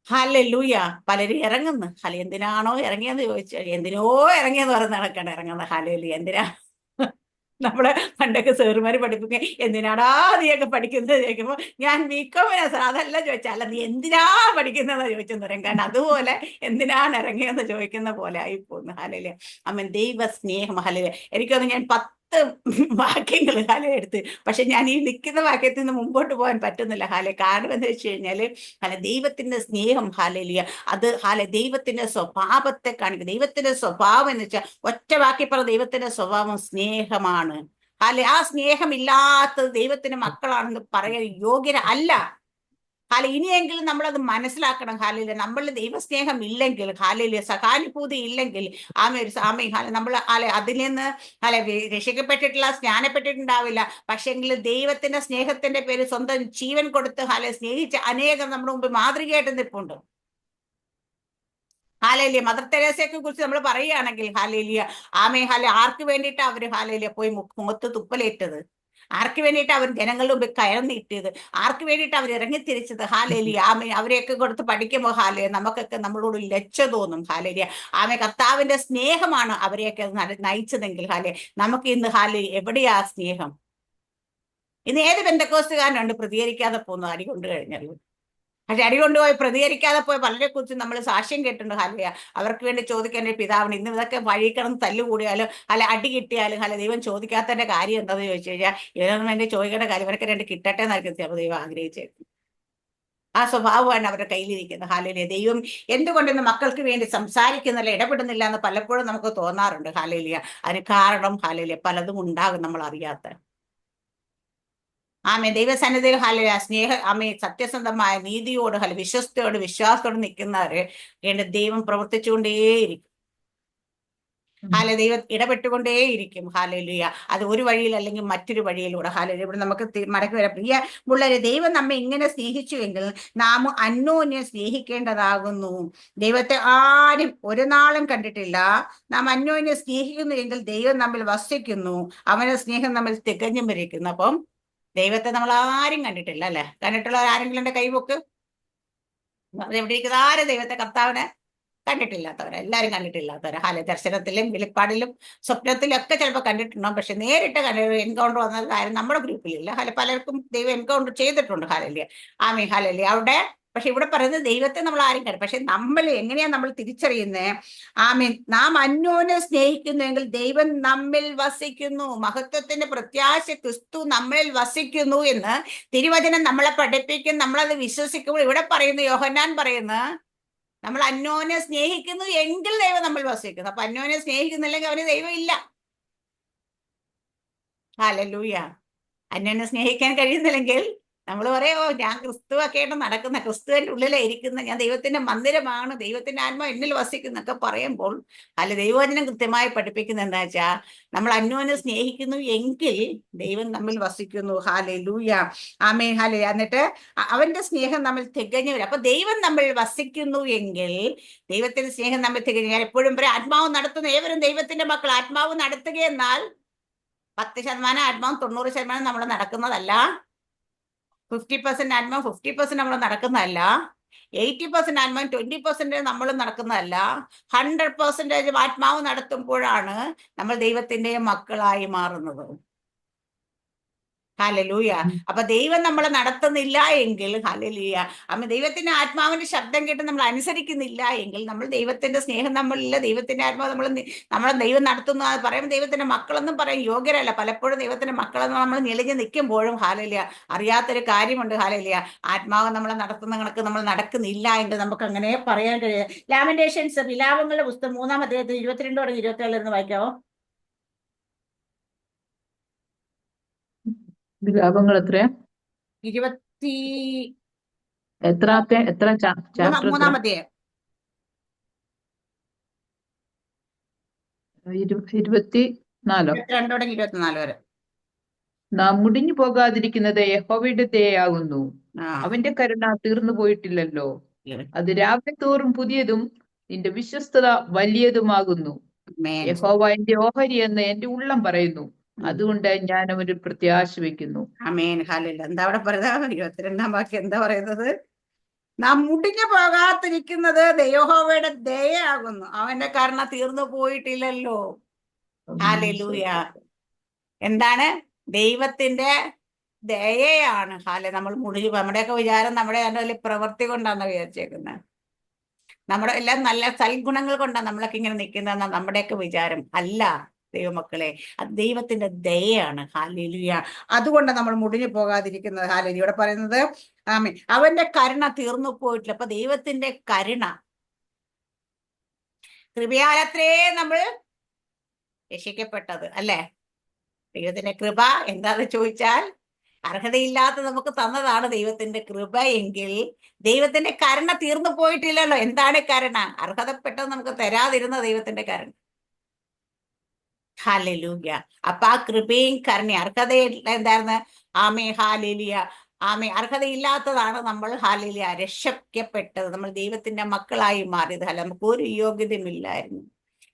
ഹല്ലേലൂയ. പലരും ഇറങ്ങുന്നു എന്തിനാണോ ഇറങ്ങിയെന്ന് ചോദിച്ചാൽ എന്തിനോ ഇറങ്ങിയെന്ന് പറയുന്ന കണക്കാണ് ഇറങ്ങുന്നത്. ഹല്ലേലൂയ. എന്തിനാ നമ്മള് പണ്ടൊക്കെ സാറുമാര് പഠിപ്പിക്കുക എന്തിനാടാ നീയൊക്കെ പഠിക്കുന്നത് ചോദിക്കുമ്പോൾ ഞാൻ ബികോമിനാ സാർ, അതല്ല ചോദിച്ചാൽ അല്ല നീ എന്തിനാ പഠിക്കുന്നതെന്ന് ചോദിച്ചെന്ന് പറയും. കാരണം അതുപോലെ എന്തിനാണ് ഇറങ്ങിയെന്ന് ചോദിക്കുന്ന പോലെ ആയി പോകുന്നു. ഹാലയിലെ ദൈവ സ്നേഹം. ഹാലയിലെ എനിക്കൊന്ന് ഞാൻ 10 വാക്യങ്ങൾ എടുത്ത്, പക്ഷെ ഞാൻ ഈ നിൽക്കുന്ന വാക്യത്തിൽ നിന്ന് മുമ്പോട്ട് പോകാൻ പറ്റുന്നില്ല. കാരണം എന്ന് വെച്ച് കഴിഞ്ഞാല് ദൈവത്തിന്റെ സ്നേഹം ഹാലേലിയ അത് ദൈവത്തിന്റെ സ്വഭാവത്തെ കാണിക്കുക. ദൈവത്തിന്റെ സ്വഭാവം എന്ന് വെച്ചാൽ ഒറ്റ വാക്കി പറ, ദൈവത്തിന്റെ സ്വഭാവം സ്നേഹമാണ്. ആ സ്നേഹമില്ലാത്തത് ദൈവത്തിന്റെ മക്കളാണെന്ന് പറയാൻ യോഗ്യര അല്ല. ഇനിയെങ്കിലും നമ്മളത് മനസ്സിലാക്കണം. നമ്മളിൽ ദൈവസ്നേഹം ഇല്ലെങ്കിൽ സഹാനുഭൂതി ഇല്ലെങ്കിൽ നമ്മൾ അതിൽ നിന്ന് രക്ഷിക്കപ്പെട്ടിട്ടില്ല, സ്നാനപ്പെട്ടിട്ടുണ്ടാവില്ല. പക്ഷെങ്കിൽ ദൈവത്തിന്റെ സ്നേഹത്തിന്റെ പേര് സ്വന്തം ജീവൻ കൊടുത്ത് സ്നേഹിച്ച് അനേകം നമ്മുടെ മുമ്പ് മാതൃകയായിട്ട് നിൽപ്പുണ്ട്. മദർ തെരേസയെ കുറിച്ച് നമ്മൾ പറയുകയാണെങ്കിൽ ആർക്ക് വേണ്ടിയിട്ട് അവര് പോയി മുഖത്ത് തുപ്പലേറ്റത്, ആർക്ക് വേണ്ടിയിട്ട് അവർ ജനങ്ങളുടെ മുമ്പിൽ കയർ നീട്ടിയത്, ആർക്ക് വേണ്ടിയിട്ട് അവർ ഇറങ്ങിത്തിരിച്ചത്. അവരെയൊക്കെ കൊടുത്ത് പഠിക്കുമ്പോൾ നമുക്കൊക്കെ നമ്മളോട് ലജ്ജ തോന്നും. കർത്താവിന്റെ സ്നേഹമാണ് അവരെയൊക്കെ നയിച്ചതെങ്കിൽ നമുക്ക് ഇന്ന് എവിടെയാ സ്നേഹം? ഇന്ന് ഏത് പെന്തക്കോസ്തുകാരനുണ്ട് പ്രതികരിക്കാതെ പോകുന്നു അടി കൊണ്ടു കഴിഞ്ഞാൽ? പക്ഷെ അടി കൊണ്ടുപോയി പ്രതികരിക്കാതെ പോയി പലരെ കുറിച്ച് നമ്മൾ സാക്ഷ്യം കേട്ടിട്ടുണ്ട്. അവർക്ക് വേണ്ടി ചോദിക്കാൻ ഒരു പിതാവിന്. ഇന്ന് ഇതൊക്കെ വഴി കിടന്ന് തല്ലുകൂടിയാലും അടി കിട്ടിയാലും ദൈവം ചോദിക്കാത്തതിന്റെ കാര്യം എന്താണെന്ന് ചോദിച്ചു കഴിഞ്ഞാൽ ഇതിനൊന്നും വേണ്ടി ചോദിക്കേണ്ട കാര്യം ഇവരൊക്കെ രണ്ട് കിട്ടട്ടെ എന്നായിരിക്കും ചിലപ്പോൾ ദൈവം ആഗ്രഹിച്ചേക്കും. ആ സ്വഭാവമാണ് അവരുടെ കയ്യിലിരിക്കുന്നത്. ദൈവം എന്തുകൊണ്ടെന്ന് മക്കൾക്ക് വേണ്ടി സംസാരിക്കുന്നില്ല, ഇടപെടുന്നില്ല എന്ന് പലപ്പോഴും നമുക്ക് തോന്നാറുണ്ട്. അതിന് കാരണം പലതും ഉണ്ടാകും നമ്മൾ അറിയാത്ത. ദൈവസന്നിധിയിൽ സത്യസന്ധമായ നീതിയോട് വിശ്വസ്തയോട് വിശ്വാസത്തോട് നിൽക്കുന്നവര് ദൈവം പ്രവർത്തിച്ചുകൊണ്ടേയിരിക്കും. ദൈവം ഇടപെട്ടുകൊണ്ടേയിരിക്കും. അത് ഒരു വഴിയിൽ അല്ലെങ്കിൽ മറ്റൊരു വഴിയിലൂടെ. ഇവിടെ നമുക്ക് മടക്കി വരാം. പ്രിയ പിള്ളേരെ, ദൈവം നമ്മെ ഇങ്ങനെ സ്നേഹിച്ചുവെങ്കിൽ നാം അന്യോന്യം സ്നേഹിക്കേണ്ടതാകുന്നു. ദൈവത്തെ ആരും ഒരു നാളും കണ്ടിട്ടില്ല. നാം അന്യോന്യം സ്നേഹിക്കുന്നു എങ്കിൽ ദൈവം നമ്മിൽ വസിക്കുന്നു, അവന്റെ സ്നേഹം നമ്മിൽ തികഞ്ഞും വരിക്കുന്നു. അപ്പം ദൈവത്തെ നമ്മൾ ആരും കണ്ടിട്ടില്ല അല്ലെ? കണ്ടിട്ടുള്ളവർ ആരെങ്കിലും എന്റെ കൈവക്ക്? എവിടെ ഇരിക്കുന്ന ആരും ദൈവത്തെ കർത്താവിനെ കണ്ടിട്ടില്ലാത്തവരെ, എല്ലാവരും കണ്ടിട്ടില്ലാത്തവരെ. ദർശനത്തിലും വെളിപ്പാടിലും സ്വപ്നത്തിലും ഒക്കെ ചിലപ്പോൾ കണ്ടിട്ടുണ്ടാവും. പക്ഷെ നേരിട്ട് എൻകൗണ്ടർ വന്ന കാര്യം നമ്മുടെ ഗ്രൂപ്പിലില്ല. പലർക്കും ദൈവം എൻകൗണ്ടർ ചെയ്തിട്ടുണ്ട്. അവിടെ പക്ഷെ ഇവിടെ പറയുന്നത് ദൈവത്തെ നമ്മൾ ആരും കണ്ടു. പക്ഷെ നമ്മൾ എങ്ങനെയാ നമ്മൾ തിരിച്ചറിയുന്നത്? നാം അന്യോന്യം സ്നേഹിക്കുന്നുവെങ്കിൽ ദൈവം നമ്മിൽ വസിക്കുന്നു. മഹത്വത്തിന്റെ പ്രത്യാശ ക്രിസ്തു നമ്മളിൽ വസിക്കുന്നു എന്ന് തിരുവചനം നമ്മളെ പഠിപ്പിക്കും. നമ്മളത് വിശ്വസിക്കുമ്പോൾ ഇവിടെ പറയുന്നു, യോഹന്നാൻ പറയുന്നു, നമ്മൾ അന്യോന്യം സ്നേഹിക്കുന്നു എങ്കിൽ ദൈവം നമ്മൾ വസിക്കുന്നു. അപ്പൊ അന്യോന്യം സ്നേഹിക്കുന്നില്ലെങ്കിൽ അവന് ദൈവം ഇല്ല. ഹല്ലേലൂയ. അന്യോന്യം സ്നേഹിക്കാൻ കഴിയുന്നില്ലെങ്കിൽ നമ്മൾ പറയോ ഞാൻ ക്രിസ്തുവൊക്കെ ആയിട്ട് നടക്കുന്ന, ക്രിസ്തുവിന്റെ ഉള്ളിലെ ഇരിക്കുന്ന, ഞാൻ ദൈവത്തിന്റെ മന്ദിരമാണ്, ദൈവത്തിന്റെ ആത്മാവ് എന്നിൽ വസിക്കുന്നൊക്കെ പറയുമ്പോൾ അല്ല, ദൈവവചനം കൃത്യമായി പഠിപ്പിക്കുന്ന എന്താ വെച്ചാൽ നമ്മൾ അന്യോന്യം സ്നേഹിക്കുന്നു എങ്കിൽ ദൈവം നമ്മിൽ വസിക്കുന്നു. ഹല്ലേലൂയ, ആമേൻ, ഹല്ലേലൂയ. എന്നിട്ട് അവന്റെ സ്നേഹം നമ്മൾ തികഞ്ഞു വരും. അപ്പൊ ദൈവം നമ്മൾ വസിക്കുന്നു എങ്കിൽ ദൈവത്തിന്റെ സ്നേഹം നമ്മൾ തികഞ്ഞു. ഞാൻ എപ്പോഴും പറയും, ആത്മാവ് നടത്തുന്ന ഏവരും ദൈവത്തിന്റെ മക്കൾ. ആത്മാവ് നടത്തുക എന്നാൽ 10% ആത്മാവും 90% നമ്മൾ നടക്കുന്നതല്ല. 50% ആത്മാവും 50% നമ്മൾ നടക്കുന്നതല്ല. 80% ആത്മാവും 20% നമ്മൾ നടക്കുന്നതല്ല. 100% ആത്മാവ് നടത്തുമ്പോഴാണ് നമ്മൾ ദൈവത്തിന്റെ മക്കളായി മാറുന്നത്. ഹല്ലേലൂയ. അപ്പൊ ദൈവം നമ്മളെ നടത്തുന്നില്ല എങ്കിൽ, ഹല്ലേലൂയ, അമ്മ ദൈവത്തിന്റെ ആത്മാവിന്റെ ശബ്ദം കേട്ട് നമ്മൾ അനുസരിക്കുന്നില്ല എങ്കിൽ നമ്മൾ ദൈവത്തിന്റെ സ്നേഹം നമ്മളില്ല, ദൈവത്തിന്റെ ആത്മാവ് നമ്മളെ ദൈവം നടത്തുന്നു അത് പറയുമ്പോൾ ദൈവത്തിന്റെ മക്കളെന്നും പറയാൻ യോഗ്യരല്ല. പലപ്പോഴും ദൈവത്തിന്റെ മക്കളെന്ന് നമ്മൾ ഞെളിഞ്ഞ് നിൽക്കുമ്പോഴും, ഹല്ലേലൂയ, അറിയാത്തൊരു കാര്യമുണ്ട്. ഹല്ലേലൂയ, ആത്മാവ് നമ്മളെ നടത്തുന്ന കണക്ക് നമ്മൾ നടക്കുന്നില്ല എങ്കിൽ നമുക്ക് അങ്ങനെ പറയാൻ കഴിയും. ലാമെന്റേഷൻസ്, വിലാപങ്ങളുടെ പുസ്തകം 3-ാം അധ്യായത്തിൽ 22 തുടങ്ങി 27 എന്ന് വായിക്കാവോ? വിലാപങ്ങൾ എത്രയാ? 23 എത്ര ചാപ്റ്റർ? 3-ാം അധ്യായം 24. 22 തുടങ്ങി 24 വരെ. നാം മുടിഞ്ഞു പോകാതിരിക്കുന്നത് യഹോവയുടെ ദയയാകുന്നു. ആ, അവന്റെ കരുണ തീർന്നു പോയിട്ടില്ലല്ലോ. അത് രാവിലെ തോറും പുതിയതും നിന്റെ വിശ്വസ്തത വലിയതുമാകുന്നു. ആമേൻ. യഹോവ എന്റെ ഓഹരി എന്ന് എന്റെ ഉള്ളം പറയുന്നു. അതുകൊണ്ട് ഞാൻ അവനിൽ പ്രത്യാശ വെക്കുന്നു. ആമേൻ, ഹല്ലേലൂയ. എന്താ അവിടെ പറയുന്നത്? 22-ാം വാക്യം എന്താ പറയുന്നത്? നാം മുടിഞ്ഞു പോകാതിരിക്കുന്നത് യഹോവയുടെ ദയയാകുന്നു, അവന്റെ കരുണ തീർന്നു പോയിട്ടില്ലല്ലോ. ഹല്ലേലൂയ. എന്താണ്? ദൈവത്തിന്റെ ദയയാണ്. നമ്മൾ നമ്മുടെയൊക്കെ വിചാരം നമ്മുടെ അതിന്റെ പ്രവൃത്തി കൊണ്ടാണ് വിചാരിച്ചേക്കുന്നത്. നമ്മുടെ എല്ലാം നല്ല സൽഗുണങ്ങൾ കൊണ്ടാണ് നമ്മളൊക്കെ ഇങ്ങനെ നിൽക്കുന്നതെന്ന നമ്മുടെയൊക്കെ വിചാരം. അല്ല ദൈവമക്കളെ, അത് ദൈവത്തിന്റെ ദയയാണ്. ഹല്ലേലൂയ. അതുകൊണ്ട് നമ്മൾ മുടിഞ്ഞു പോകാതിരിക്കുന്നത്. ഹല്ലേലൂയ. ഇവിടെ പറയുന്നത് ആമേൻ, അവന്റെ കരുണ തീർന്നു പോയിട്ടില്ല. അപ്പൊ ദൈവത്തിന്റെ കരുണ, കൃപയാലത്രേ നമ്മൾ രക്ഷിക്കപ്പെട്ടത്, അല്ലേ? ദൈവത്തിന്റെ കൃപ എന്താന്ന് ചോദിച്ചാൽ അർഹതയില്ലാത്ത നമുക്ക് തന്നതാണ് ദൈവത്തിന്റെ കൃപ എങ്കിൽ ദൈവത്തിന്റെ കരുണ തീർന്നു പോയിട്ടില്ലല്ലോ. എന്താണ് കരുണ? അർഹതപ്പെട്ടത് നമുക്ക് തരാതിരുന്ന ദൈവത്തിന്റെ കരുണ. ഹല്ലേലൂയ. അപ്പൊ ആ കൃപയും കരുണയും എന്തായിരുന്നു? ആമേ, ഹല്ലേലൂയ, ആമേ. അർഹതയില്ലാത്തതാണ് നമ്മൾ, ഹല്ലേലൂയ, രക്ഷിക്കപ്പെട്ടത്. നമ്മൾ ദൈവത്തിന്റെ മക്കളായി മാറിയത്. അല്ല, നമുക്ക് ഒരു യോഗ്യതയുമില്ലായിരുന്നു.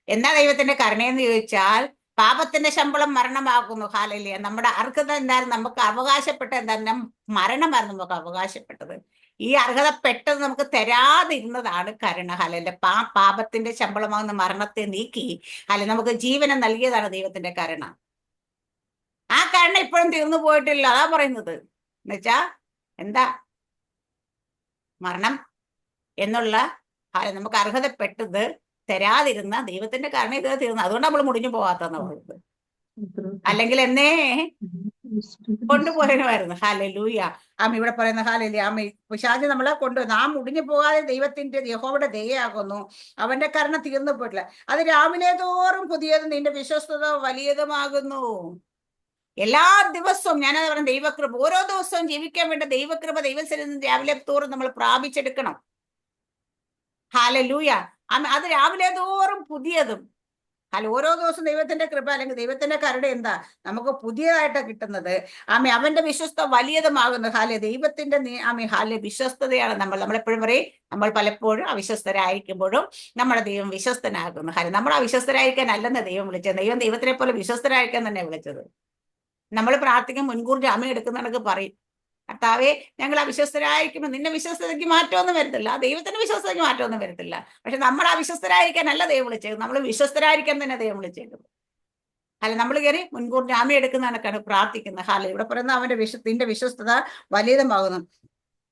എന്താ ദൈവത്തിന്റെ കരുണയെന്ന് ചോദിച്ചാൽ പാപത്തിന്റെ ശമ്പളം മരണമാകുന്നു. ഹല്ലേലൂയ. നമ്മുടെ അർഹത എന്തായിരുന്നു? നമുക്ക് അവകാശപ്പെട്ട എന്തായിരുന്നു? മരണമായിരുന്നു നമുക്ക് അവകാശപ്പെട്ടത്. ഈ അർഹതപ്പെട്ടത് നമുക്ക് തരാതിരുന്നതാണ് കരുണ. ഹല്ലേലൂയ. പാപത്തിന്റെ ശമ്പളമാകുന്ന മരണത്തെ നീക്കി നമുക്ക് ജീവനം നൽകിയതാണ് ദൈവത്തിന്റെ കരുണ. ആ കരുണ ഇപ്പോഴും തീർന്നു പോയിട്ടില്ല. അതാ പറയുന്നത്. എന്നുവെച്ചാ എന്താ? മരണം എന്നുള്ള നമുക്ക് അർഹതപ്പെട്ടത് തരാതിരുന്ന ദൈവത്തിന്റെ കരുണ ഇത് തീർന്നു. അതുകൊണ്ട് നമ്മൾ മുടിഞ്ഞു പോകാത്തെന്ന് പറയുന്നത്. അല്ലെങ്കിൽ എന്നേ കൊണ്ടുപോയനുമായിരുന്നു. ഹല്ലേലൂയ. ഇവിടെ പറയുന്ന ഹല്ലേലൂയ, പിശാച് നമ്മളെ കൊണ്ടുവന്നു. ആ മുടിഞ്ഞു പോകാതെ ദൈവത്തിന്റെ യഹോവയുടെ ദയയാകുന്നു, അവന്റെ കരുണ തീർന്നു പോയിട്ടില്ല. അത് രാവിലെ തോറും പുതിയതും നിന്റെ വിശ്വസ്തത വലിയതുമാകുന്നു. എല്ലാ ദിവസവും ഞാനത് പറഞ്ഞ ദൈവകൃപ, ഓരോ ദിവസവും ജീവിക്കാൻ വേണ്ട ദൈവകൃപ ദൈവത്തിൽ രാവിലെ തോറും നമ്മൾ പ്രാപിച്ചെടുക്കണം. ഹല്ലേലൂയ. അത് രാവിലെ തോറും പുതിയതും. ഓരോ ദിവസവും ദൈവത്തിന്റെ കൃപ അല്ലെങ്കിൽ ദൈവത്തിന്റെ കരുണ എന്താ നമുക്ക് പുതിയതായിട്ട് കിട്ടുന്നത്. അവന്റെ വിശ്വസ്ത വലിയതുമാകുന്നു. ദൈവത്തിന്റെ വിശ്വസ്തതയാണ് നമ്മളെപ്പോഴും പറയും, നമ്മൾ പലപ്പോഴും അവിശ്വസ്തരായിരിക്കുമ്പോഴും നമ്മുടെ ദൈവം വിശ്വസ്തനാകുന്നു. നമ്മൾ അവിശ്വസ്തരായിരിക്കാൻ അല്ലെന്ന് ദൈവം വിളിച്ചത്. ദൈവത്തിനെ പോലെ വിശ്വസ്തരായിരിക്കാൻ തന്നെ വിളിച്ചത്. നമ്മൾ പ്രാർത്ഥിക്കാൻ മുൻകൂർ ജാമ്യം എടുക്കുന്നതൊക്കെ പറയും, കർത്താവേ, ഞങ്ങൾ അവിശ്വസ്തരായിരിക്കുമ്പോൾ നിന്റെ വിശ്വസ്തതയ്ക്ക് മാറ്റമൊന്നും വരത്തില്ല, ദൈവത്തിന്റെ വിശ്വസ്തതയ്ക്ക് മാറ്റമൊന്നും വരത്തില്ല. പക്ഷെ നമ്മൾ അവിശ്വസ്തരായിരിക്കാനല്ല ദൈവം വിളിച്ചേക്കുന്നത്, നമ്മൾ വിശ്വസ്തരായിരിക്കാൻ തന്നെ ദൈവം വിളിച്ചേക്കുന്നത്. നമ്മൾ കയറി മുൻകൂർ ജാമ്യം എടുക്കുന്ന കണക്കാണ് പ്രാർത്ഥിക്കുന്നത്. ഇവിടെ പറയുന്ന അവന്റെ നിന്റെ വിശ്വസ്തത വലിയതുമാകുന്നു.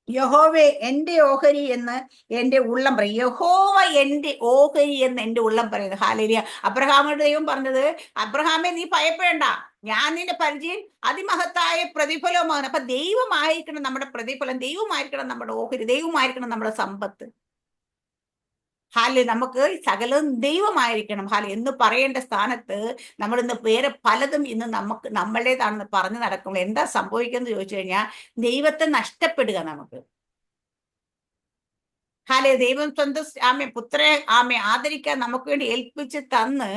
യഹോവേ എന്റെ ഓഹരി എന്ന് എന്റെ ഉള്ളം പറയും. യഹോവ എന്റെ ഓഹരി എന്ന് എന്റെ ഉള്ളം പറയുന്നത്. ഹല്ലേലൂയ. അബ്രഹാമിന്റെ ദൈവം പറഞ്ഞത്, അബ്രഹാമേ നീ ഭയപ്പെടേണ്ട, ഞാൻ നിന്റെ പരിചയം അതിമഹത്തായ പ്രതിഫലവുമാണ്. അപ്പൊ ദൈവമായിരിക്കണം നമ്മുടെ പ്രതിഫലം, ദൈവമായിരിക്കണം നമ്മുടെ ഓഹരി, ദൈവമായിരിക്കണം നമ്മുടെ സമ്പത്ത്. നമുക്ക് സകലവും ദൈവമായിരിക്കണം. എന്ന് പറയേണ്ട സ്ഥാനത്ത് നമ്മൾ ഇന്ന് വേറെ പലതും ഇന്ന് നമ്മളുടേതാണെന്ന് പറഞ്ഞു നടക്കുമ്പോൾ എന്താ സംഭവിക്കുന്നത് ചോദിച്ചു കഴിഞ്ഞാൽ ദൈവത്തെ നഷ്ടപ്പെടുക നമുക്ക്. ദൈവം സ്വന്തം പുത്രനെ ആദരിക്കാൻ നമുക്ക് വേണ്ടി ഏൽപ്പിച്ച് തന്ന്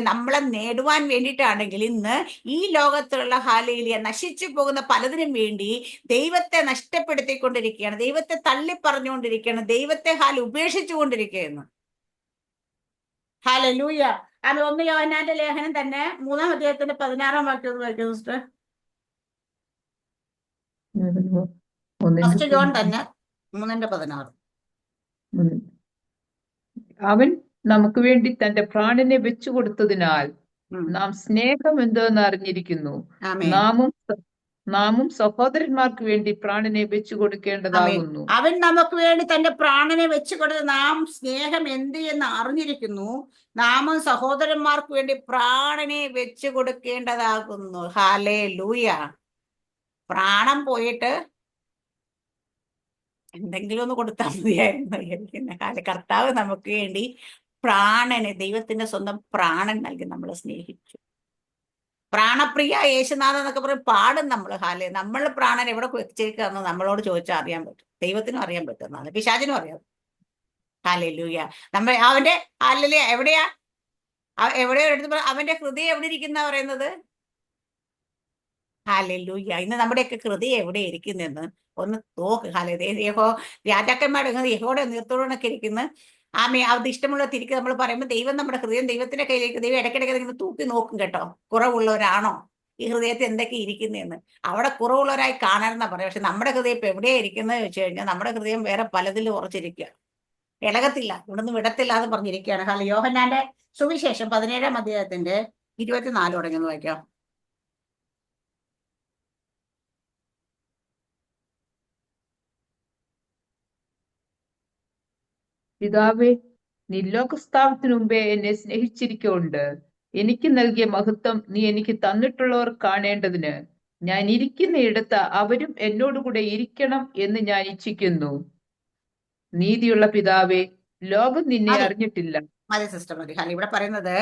നമ്മളെ നേടുവാൻ വേണ്ടിയിട്ടാണെങ്കിൽ ഇന്ന് ഈ ലോകത്തുള്ള നശിച്ചു പോകുന്ന പലതിനും വേണ്ടി ദൈവത്തെ നഷ്ടപ്പെടുത്തിക്കൊണ്ടിരിക്കുകയാണ്, ദൈവത്തെ തള്ളിപ്പറഞ്ഞുകൊണ്ടിരിക്കുകയാണ്, ദൈവത്തെ ഉപേക്ഷിച്ചുകൊണ്ടിരിക്കുകയാണ്. ഹല്ലേലൂയ. 1 യോഹന്നാന്റെ ലേഖനം തന്നെ 3-ാം അധ്യായത്തിന്റെ 16-ാം വാക്യം വായിക്കുന്നു സിസ്റ്റർ. 1 ജോൺ തന്നെ 3:16. അവൻ നമുക്ക് വേണ്ടി തന്റെ പ്രാണനെ വെച്ചു കൊടുത്തതിനാൽ നാം സ്നേഹം എന്തെന്ന് അറിഞ്ഞിരിക്കുന്നു. നാമും സഹോദരന്മാർക്ക് വേണ്ടി പ്രാണനെ വെച്ചു കൊടുക്കേണ്ടതാകുന്നു. അവൻ നമുക്ക് വേണ്ടി തന്റെ പ്രാണനെ വെച്ചു കൊടുത്ത് നാം സ്നേഹം എന്ത് എന്ന് അറിഞ്ഞിരിക്കുന്നു. നാമും സഹോദരന്മാർക്ക് വേണ്ടി പ്രാണനെ വെച്ചു കൊടുക്കേണ്ടതാകുന്നു. ഹല്ലേലൂയ. പ്രാണം പോയിട്ട് എന്തെങ്കിലും ഒന്ന് കൊടുത്താൽ മതിയായിരുന്നു. കർത്താവ് നമുക്ക് വേണ്ടി പ്രാണനെ, ദൈവത്തിന്റെ സ്വന്തം പ്രാണൻ നൽകി നമ്മളെ സ്നേഹിച്ചു. പ്രാണപ്രിയ യേശുനാഥൻ എന്നൊക്കെ പറയും പാടും നമ്മൾ. നമ്മൾ പ്രാണൻ എവിടെ വെച്ചേക്കാന്ന് നമ്മളോട് ചോദിച്ചാൽ അറിയാൻ പറ്റും. ദൈവത്തിനും അറിയാൻ പറ്റുന്നതാണ്, പിശാചിനും അറിയാം. ഹല്ലേലൂയ. നമ്മൾ അവന്റെ എവിടെയാ എടുത്ത് അവന്റെ ഹൃദയം എവിടെ ഇരിക്കുന്ന പറയുന്നത്? ഹല്ലേലൂയ. ഇന്ന് നമ്മുടെയൊക്കെ ഹൃദയം എവിടെ ഇരിക്കുന്നെന്ന് ഒന്ന് നോക്ക്. രാജാക്കന്മാരുടെ യഹോയുടെ നീർത്തോടൊക്കെ ഇരിക്കുന്ന അത് ഇഷ്ടമുള്ള തിരിക്ക് നമ്മൾ പറയുമ്പോൾ ദൈവം നമ്മുടെ ഹൃദയം ദൈവത്തിന്റെ കയ്യിലേക്ക് ദൈവം ഇടയ്ക്കിടയ്ക്ക് ഇങ്ങനെ തൂക്കി നോക്കും കേട്ടോ. കുറവുള്ളവരാണോ ഈ ഹൃദയത്തിൽ എന്തൊക്കെ ഇരിക്കുന്നതെന്ന്. അവിടെ കുറവുള്ളവരായി കാണാനെന്നാ പറയാം. പക്ഷെ നമ്മുടെ ഹൃദയം ഇപ്പൊ എവിടെയാ ഇരിക്കുന്നത് ചോദിച്ചു കഴിഞ്ഞാൽ നമ്മുടെ ഹൃദയം വേറെ പലതിലും ഉറച്ചിരിക്കുക, ഇളകത്തില്ല, ഇവിടുന്ന് വിടത്തില്ല എന്ന് പറഞ്ഞിരിക്കുകയാണ്. യോഹന്നാന്റെ സുവിശേഷം 17-ാം അധ്യായത്തിന്റെ 24 തുടങ്ങുന്നു വായിക്കാം. പിതാവേ, നീ ലോകസ്ഥാപനത്തിനു മുമ്പേ എന്നെ സ്നേഹിച്ചിരിക്കൊണ്ട് എനിക്ക് നൽകിയ മഹത്വം നീ എനിക്ക് തന്നിട്ടുള്ളവർ കാണേണ്ടതിന് ഞാൻ ഇരിക്കുന്നയിടത്ത് അവരും എന്നോടുകൂടെ ഇരിക്കണം എന്ന് ഞാൻ ഇച്ഛിക്കുന്നു. നീതിയുള്ള പിതാവേ, ലോകം നിന്നെ അറിഞ്ഞിട്ടില്ല. അതെ സിസ്റ്റർ മതി. ഇവിടെ പറയുന്നത്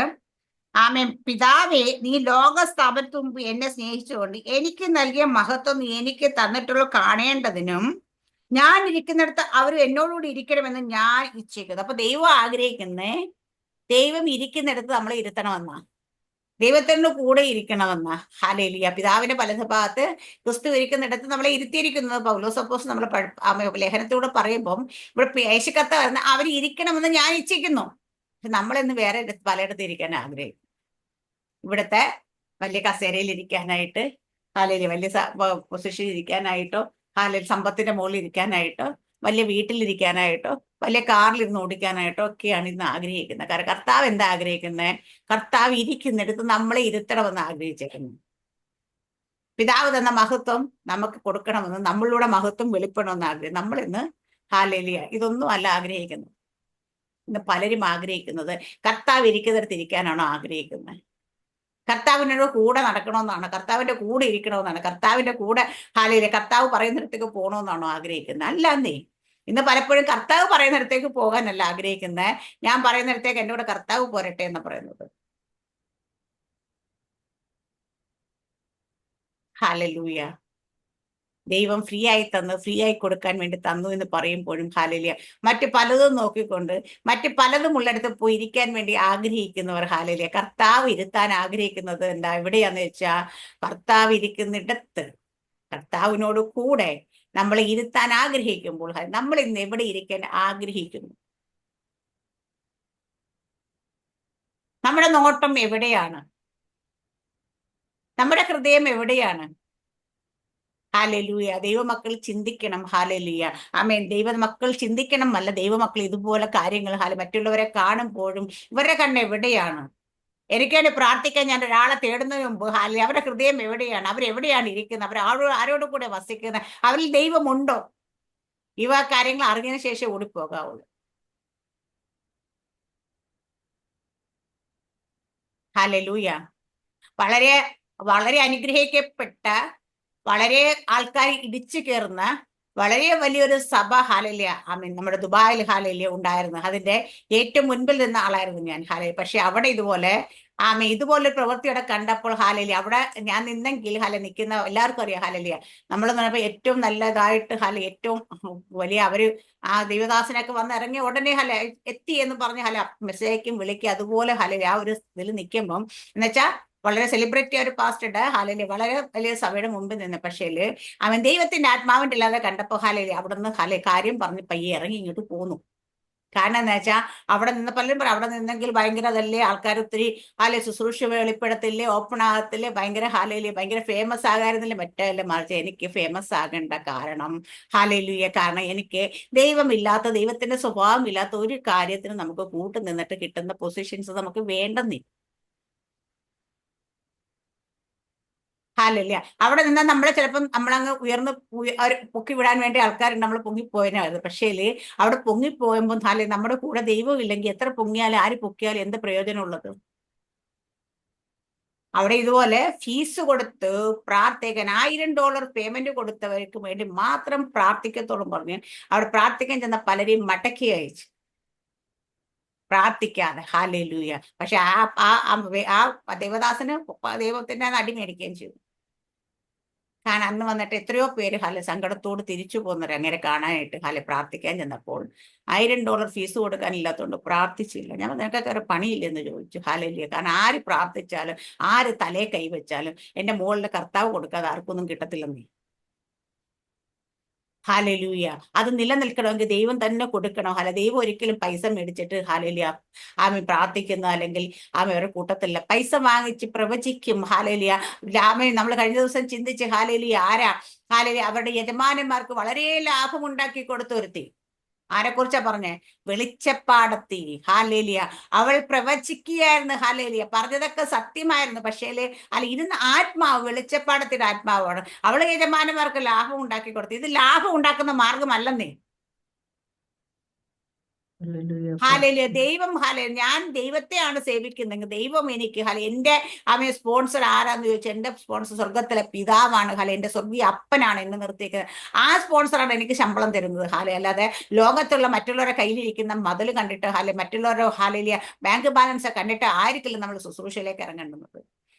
പിതാവേ, നീ ലോകസ്ഥാപനത്തിനു മുമ്പ് എന്നെ സ്നേഹിച്ചുകൊണ്ട് എനിക്ക് നൽകിയ മഹത്വം നീ എനിക്ക് തന്നിട്ടുള്ള കാണേണ്ടതിനും ഞാൻ ഇരിക്കുന്നിടത്ത് അവർ എന്നോടുകൂടി ഇരിക്കണമെന്ന് ഞാൻ ഇച്ഛിക്കുന്നു. അപ്പൊ ദൈവം ആഗ്രഹിക്കുന്നേ ദൈവം ഇരിക്കുന്നിടത്ത് നമ്മളെ ഇരുത്തണമെന്നാ, ദൈവത്തിന്റെ കൂടെ ഇരിക്കണമെന്ന. ഹല്ലേലൂയ. പിതാവിന്റെ വലതുഭാഗത്ത് ക്രിസ്തു ഇരിക്കുന്നിടത്ത് നമ്മളെ ഇരുത്തിയിരിക്കുന്നത് പൗലോസ് അപ്പോസ്തലൻ നമ്മളെ ലേഖനത്തിലൂടെ പറയുമ്പം ഇവിടെ യേശുക്കർത്താവ് വരുന്ന അവർ ഇരിക്കണമെന്ന് ഞാൻ ഇച്ഛിക്കുന്നു. നമ്മളിന്ന് വേറെ പലയിടത്ത് ഇരിക്കാൻ ആഗ്രഹിക്കും. ഇവിടുത്തെ വലിയ കസേരയിൽ ഇരിക്കാനായിട്ട്, വലിയ പൊസിഷനിൽ ഇരിക്കാനായിട്ടോ, സമ്പത്തിന്റെ മുകളിൽ ഇരിക്കാനായിട്ടോ, വലിയ വീട്ടിലിരിക്കാനായിട്ടോ, വലിയ കാറിലിരുന്ന് ഓടിക്കാനായിട്ടോ ഒക്കെയാണ് ഇന്ന് ആഗ്രഹിക്കുന്നത്. കാരണം കർത്താവ് എന്താ ആഗ്രഹിക്കുന്നത്? കർത്താവ് ഇരിക്കുന്നിടത്ത് നമ്മളെ ഇരുത്തണമെന്ന് ആഗ്രഹിച്ചേക്കുന്നു. പിതാവ് തന്ന മഹത്വം നമുക്ക് കൊടുക്കണമെന്ന്, നമ്മളിലൂടെ മഹത്വം വെളിപ്പെടണമെന്ന് ആഗ്രഹിക്കും. നമ്മളിന്ന് ഹല്ലേലൂയ ഇതൊന്നും അല്ല ആഗ്രഹിക്കുന്നത്. ഇന്ന് പലരും ആഗ്രഹിക്കുന്നത് കർത്താവ് ഇരിക്കുന്നിടത്ത് ഇരിക്കാനാണോ ആഗ്രഹിക്കുന്നത്? കർത്താവിനോട് കൂടെ നടക്കണമെന്നാണ്, കർത്താവിന്റെ കൂടെ ഇരിക്കണമെന്നാണ്, കർത്താവിന്റെ കൂടെ കർത്താവ് പറയുന്നിടത്തേക്ക് പോകണമെന്നാണോ ആഗ്രഹിക്കുന്നത്? അല്ലാന്നേ. ഇന്ന് പലപ്പോഴും കർത്താവ് പറയുന്നിടത്തേക്ക് പോകാനല്ല ആഗ്രഹിക്കുന്നത്, ഞാൻ പറയുന്നിടത്തേക്ക് എൻ്റെ കൂടെ കർത്താവ് പോരട്ടെ എന്ന് പറയുന്നത്. ഹല്ലേലൂയ. ദൈവം ഫ്രീ ആയി കൊടുക്കാൻ വേണ്ടി തന്നു എന്ന് പറയുമ്പോഴും ഹല്ലേലൂയ മറ്റു പലതും നോക്കിക്കൊണ്ട് മറ്റു പലതും ഉള്ളിടത്ത് പോയി ഇരിക്കാൻ വേണ്ടി ആഗ്രഹിക്കുന്നവർ ഹല്ലേലൂയ. കർത്താവ് ഇരുത്താൻ ആഗ്രഹിക്കുന്നത് എന്താ? എവിടെയാന്ന് വെച്ചാൽ കർത്താവ് ഇരിക്കുന്നിടത്ത് കർത്താവിനോട് കൂടെ നമ്മളെ ഇരുത്താൻ ആഗ്രഹിക്കുമ്പോൾ നമ്മൾ ഇന്ന് എവിടെ ഇരിക്കാൻ ആഗ്രഹിക്കുന്നു? നമ്മുടെ നോട്ടം എവിടെയാണ്? നമ്മുടെ ഹൃദയം എവിടെയാണ്? ഹല്ലേലൂയ. ദൈവമക്കൾ ചിന്തിക്കണം. ഹല്ലേലൂയ. ആമേൻ. ദൈവമക്കൾ ചിന്തിക്കണം അല്ല, ദൈവമക്കൾ ഇതുപോലെ കാര്യങ്ങൾ മറ്റുള്ളവരെ കാണുമ്പോഴും ഇവരുടെ കണ്ണ് എവിടെയാണ്? എനിക്ക് വേണ്ടി പ്രാർത്ഥിക്കാൻ ഞാൻ ഒരാളെ തേടുന്നതിന് മുമ്പ് അവരുടെ ഹൃദയം എവിടെയാണ്? അവരെവിടെയാണ് ഇരിക്കുന്നത്? ആരോട് കൂടെ വസിക്കുന്നത്? അവരിൽ ദൈവമുണ്ടോ? ഇവ കാര്യങ്ങൾ അറിഞ്ഞതിന് ശേഷം ഓടിപ്പോകാവുള്ളൂ. ഹല്ലേലൂയ. വളരെ വളരെ അനുഗ്രഹിക്കപ്പെട്ട, വളരെ ആൾക്കാർ ഇടിച്ചു കയറുന്ന വളരെ വലിയൊരു സഭ ഹാലല്യ നമ്മുടെ ദുബായിൽ ഹാലല്യ ഉണ്ടായിരുന്നു. അതിന്റെ ഏറ്റവും മുൻപിൽ നിന്ന ആളായിരുന്നു ഞാൻ ഹാലല്യ. പക്ഷെ അവിടെ ഇതുപോലെ ഇതുപോലെ പ്രവൃത്തി അവിടെ കണ്ടപ്പോൾ ഹാലല്യ അവിടെ ഞാൻ നിന്നെങ്കിൽ നിൽക്കുന്ന എല്ലാവർക്കും അറിയാം ഹാലല്യ. നമ്മൾ പറഞ്ഞപ്പോ ഏറ്റവും നല്ലതായിട്ട് ഏറ്റവും വലിയ അവര് ദൈവദാസനൊക്കെ വന്ന് ഇറങ്ങിയ ഉടനെ എത്തി എന്ന് പറഞ്ഞ് മെസ്സേജും വിളിക്കുക അതുപോലെ ആ ഒരു ഇതിൽ നിൽക്കുമ്പം എന്നുവെച്ചാൽ വളരെ സെലിബ്രിറ്റി ഒരു പാസ്റ്റ് ഉണ്ട് ഹാലലി, വളരെ വലിയ സഭയുടെ മുമ്പിൽ നിന്ന്. പക്ഷേ അവൻ ദൈവത്തിന്റെ ആത്മാവിന്റെ ഇല്ലാതെ കണ്ടപ്പോ ഹാലലി അവിടെ നിന്ന് കാര്യം പറഞ്ഞ് പയ്യെ ഇറങ്ങി ഇങ്ങോട്ട് പോന്നു. കാരണം എന്താ വെച്ചാൽ അവിടെ നിന്ന് പലരും പറയും അവിടെ നിന്നെങ്കിൽ ഭയങ്കര അതല്ലേ, ആൾക്കാർ ഒത്തിരി ശുശ്രൂഷ വെളിപ്പെടുത്തില്ലേ, ഓപ്പൺ ആകത്തില്ലേ, ഭയങ്കര ഹാലയില് ഭയങ്കര ഫേമസ് ആകായിരുന്നില്ലേ. മറ്റേ മറിച്ച് എനിക്ക് ഫേമസ് ആകേണ്ട കാരണം ഹാലയിലുയ, കാരണം എനിക്ക് ദൈവമില്ലാത്ത, ദൈവത്തിന്റെ സ്വഭാവം ഇല്ലാത്ത ഒരു കാര്യത്തിന് നമുക്ക് കൂട്ടു നിന്നിട്ട് കിട്ടുന്ന പൊസിഷൻസ് നമുക്ക് വേണ്ടെന്നേ. ഹാലല്ല അവിടെ നിന്നാൽ നമ്മളെ ചിലപ്പം നമ്മളങ്ങ് ഉയർന്ന് പൊക്കി വിടാൻ വേണ്ടി ആൾക്കാർ നമ്മൾ പൊങ്ങിപ്പോയനായിരുന്നു. പക്ഷേ അവിടെ പൊങ്ങിപ്പോയുമ്പോൾ നമ്മുടെ കൂടെ ദൈവം ഇല്ലെങ്കിൽ എത്ര പൊങ്ങിയാലും ആര് പൊക്കിയാലും എന്ത് പ്രയോജനമുള്ളത്? അവിടെ ഇതുപോലെ ഫീസ് കൊടുത്ത് പ്രാർത്ഥിക്കാൻ $1000 പേയ്മെന്റ് കൊടുത്തവർക്ക് വേണ്ടി മാത്രം പ്രാർത്ഥിക്കത്തോളം പറഞ്ഞ് അവിടെ പ്രാർത്ഥിക്കാൻ ചെന്ന പലരെയും മടക്കി അയച്ചു, പ്രാർത്ഥിക്കാതെ. ഹാലൂയ. പക്ഷെ ആ ദേവദാസന് ദൈവത്തിന്റെ അടി മേടിക്കുകയും ചെയ്തു. കാരണം അന്ന് വന്നിട്ട് എത്രയോ പേര് സങ്കടത്തോട് തിരിച്ചു പോകുന്നവർ അങ്ങനെ കാണാനായിട്ട് പ്രാർത്ഥിക്കാൻ ചെന്നപ്പോൾ $1000 ഫീസ് കൊടുക്കാനില്ലാത്തതുകൊണ്ട് പ്രാർത്ഥിച്ചില്ല. ഞാൻ നിനക്കൊക്കെ ഒരു പണിയില്ലെന്ന് ചോദിച്ചു. ഹാലല്യ. കാരണം ആര് പ്രാർത്ഥിച്ചാലും ആര് തലയെ കൈവച്ചാലും എന്റെ മുകളിലെ കർത്താവ് കൊടുക്കാതെ ആർക്കൊന്നും കിട്ടത്തില്ലെന്നേ. ഹാലലൂയ. അത് നിലനിൽക്കണമെങ്കിൽ ദൈവം തന്നെ കൊടുക്കണം. ദൈവം ഒരിക്കലും പൈസ മേടിച്ചിട്ട് ഹാലലിയ പ്രാർത്ഥിക്കുന്ന അല്ലെങ്കിൽ അവരുടെ കൂട്ടത്തില്ല. പൈസ വാങ്ങിച്ച് പ്രവചിക്കും. ഹാലലിയ. നമ്മൾ കഴിഞ്ഞ ദിവസം ചിന്തിച്ച് ഹാലലിയ ആരാ അവരുടെ യജമാനന്മാർക്ക് വളരെ ലാഭം ഉണ്ടാക്കി കൊടുത്തൊരുത്തി. ആരെക്കുറിച്ചാ പറഞ്ഞേ? വെളിച്ചപ്പാടത്തി. ഹാലേലിയ. അവൾ പ്രവചിക്കുകയായിരുന്നു. ഹാലേലിയ. പറഞ്ഞതൊക്കെ സത്യമായിരുന്നു. പക്ഷേ ഇരുന്ന് ആത്മാവ്, വെളിച്ചപ്പാടത്തിന്റെ ആത്മാവാണ്. അവള് യജമാനന്മാർക്ക് ലാഭം ഉണ്ടാക്കി കൊടുത്തു. ഇത് ലാഭം ഉണ്ടാക്കുന്ന മാർഗമല്ലെന്നേ. ഹാലലിയ. ദൈവം ഞാൻ ദൈവത്തെയാണ് സേവിക്കുന്നെങ്കിൽ ദൈവം എനിക്ക് എന്റെ സ്പോൺസർ ആരാന്ന് ചോദിച്ചാൽ എന്റെ സ്പോൺസർ സ്വർഗത്തിലെ പിതാവാണ്. എന്റെ സ്വർഗീയ അപ്പനാണ് എന്നെ നിർത്തിയിരിക്കുന്നത്. ആ സ്പോൺസറാണ് എനിക്ക് ശമ്പളം തരുന്നത്. അല്ലാതെ ലോകത്തുള്ള മറ്റുള്ളവരുടെ കയ്യിലിരിക്കുന്ന മതിൽ കണ്ടിട്ട് മറ്റുള്ളവരുടെ ഹാലലിയ ബാങ്ക് ബാലൻസ് കണ്ടിട്ട് ആയിരിക്കില്ല നമ്മൾ ശുശ്രൂഷയിലേക്ക് ഇറങ്ങേണ്ടുന്നത്.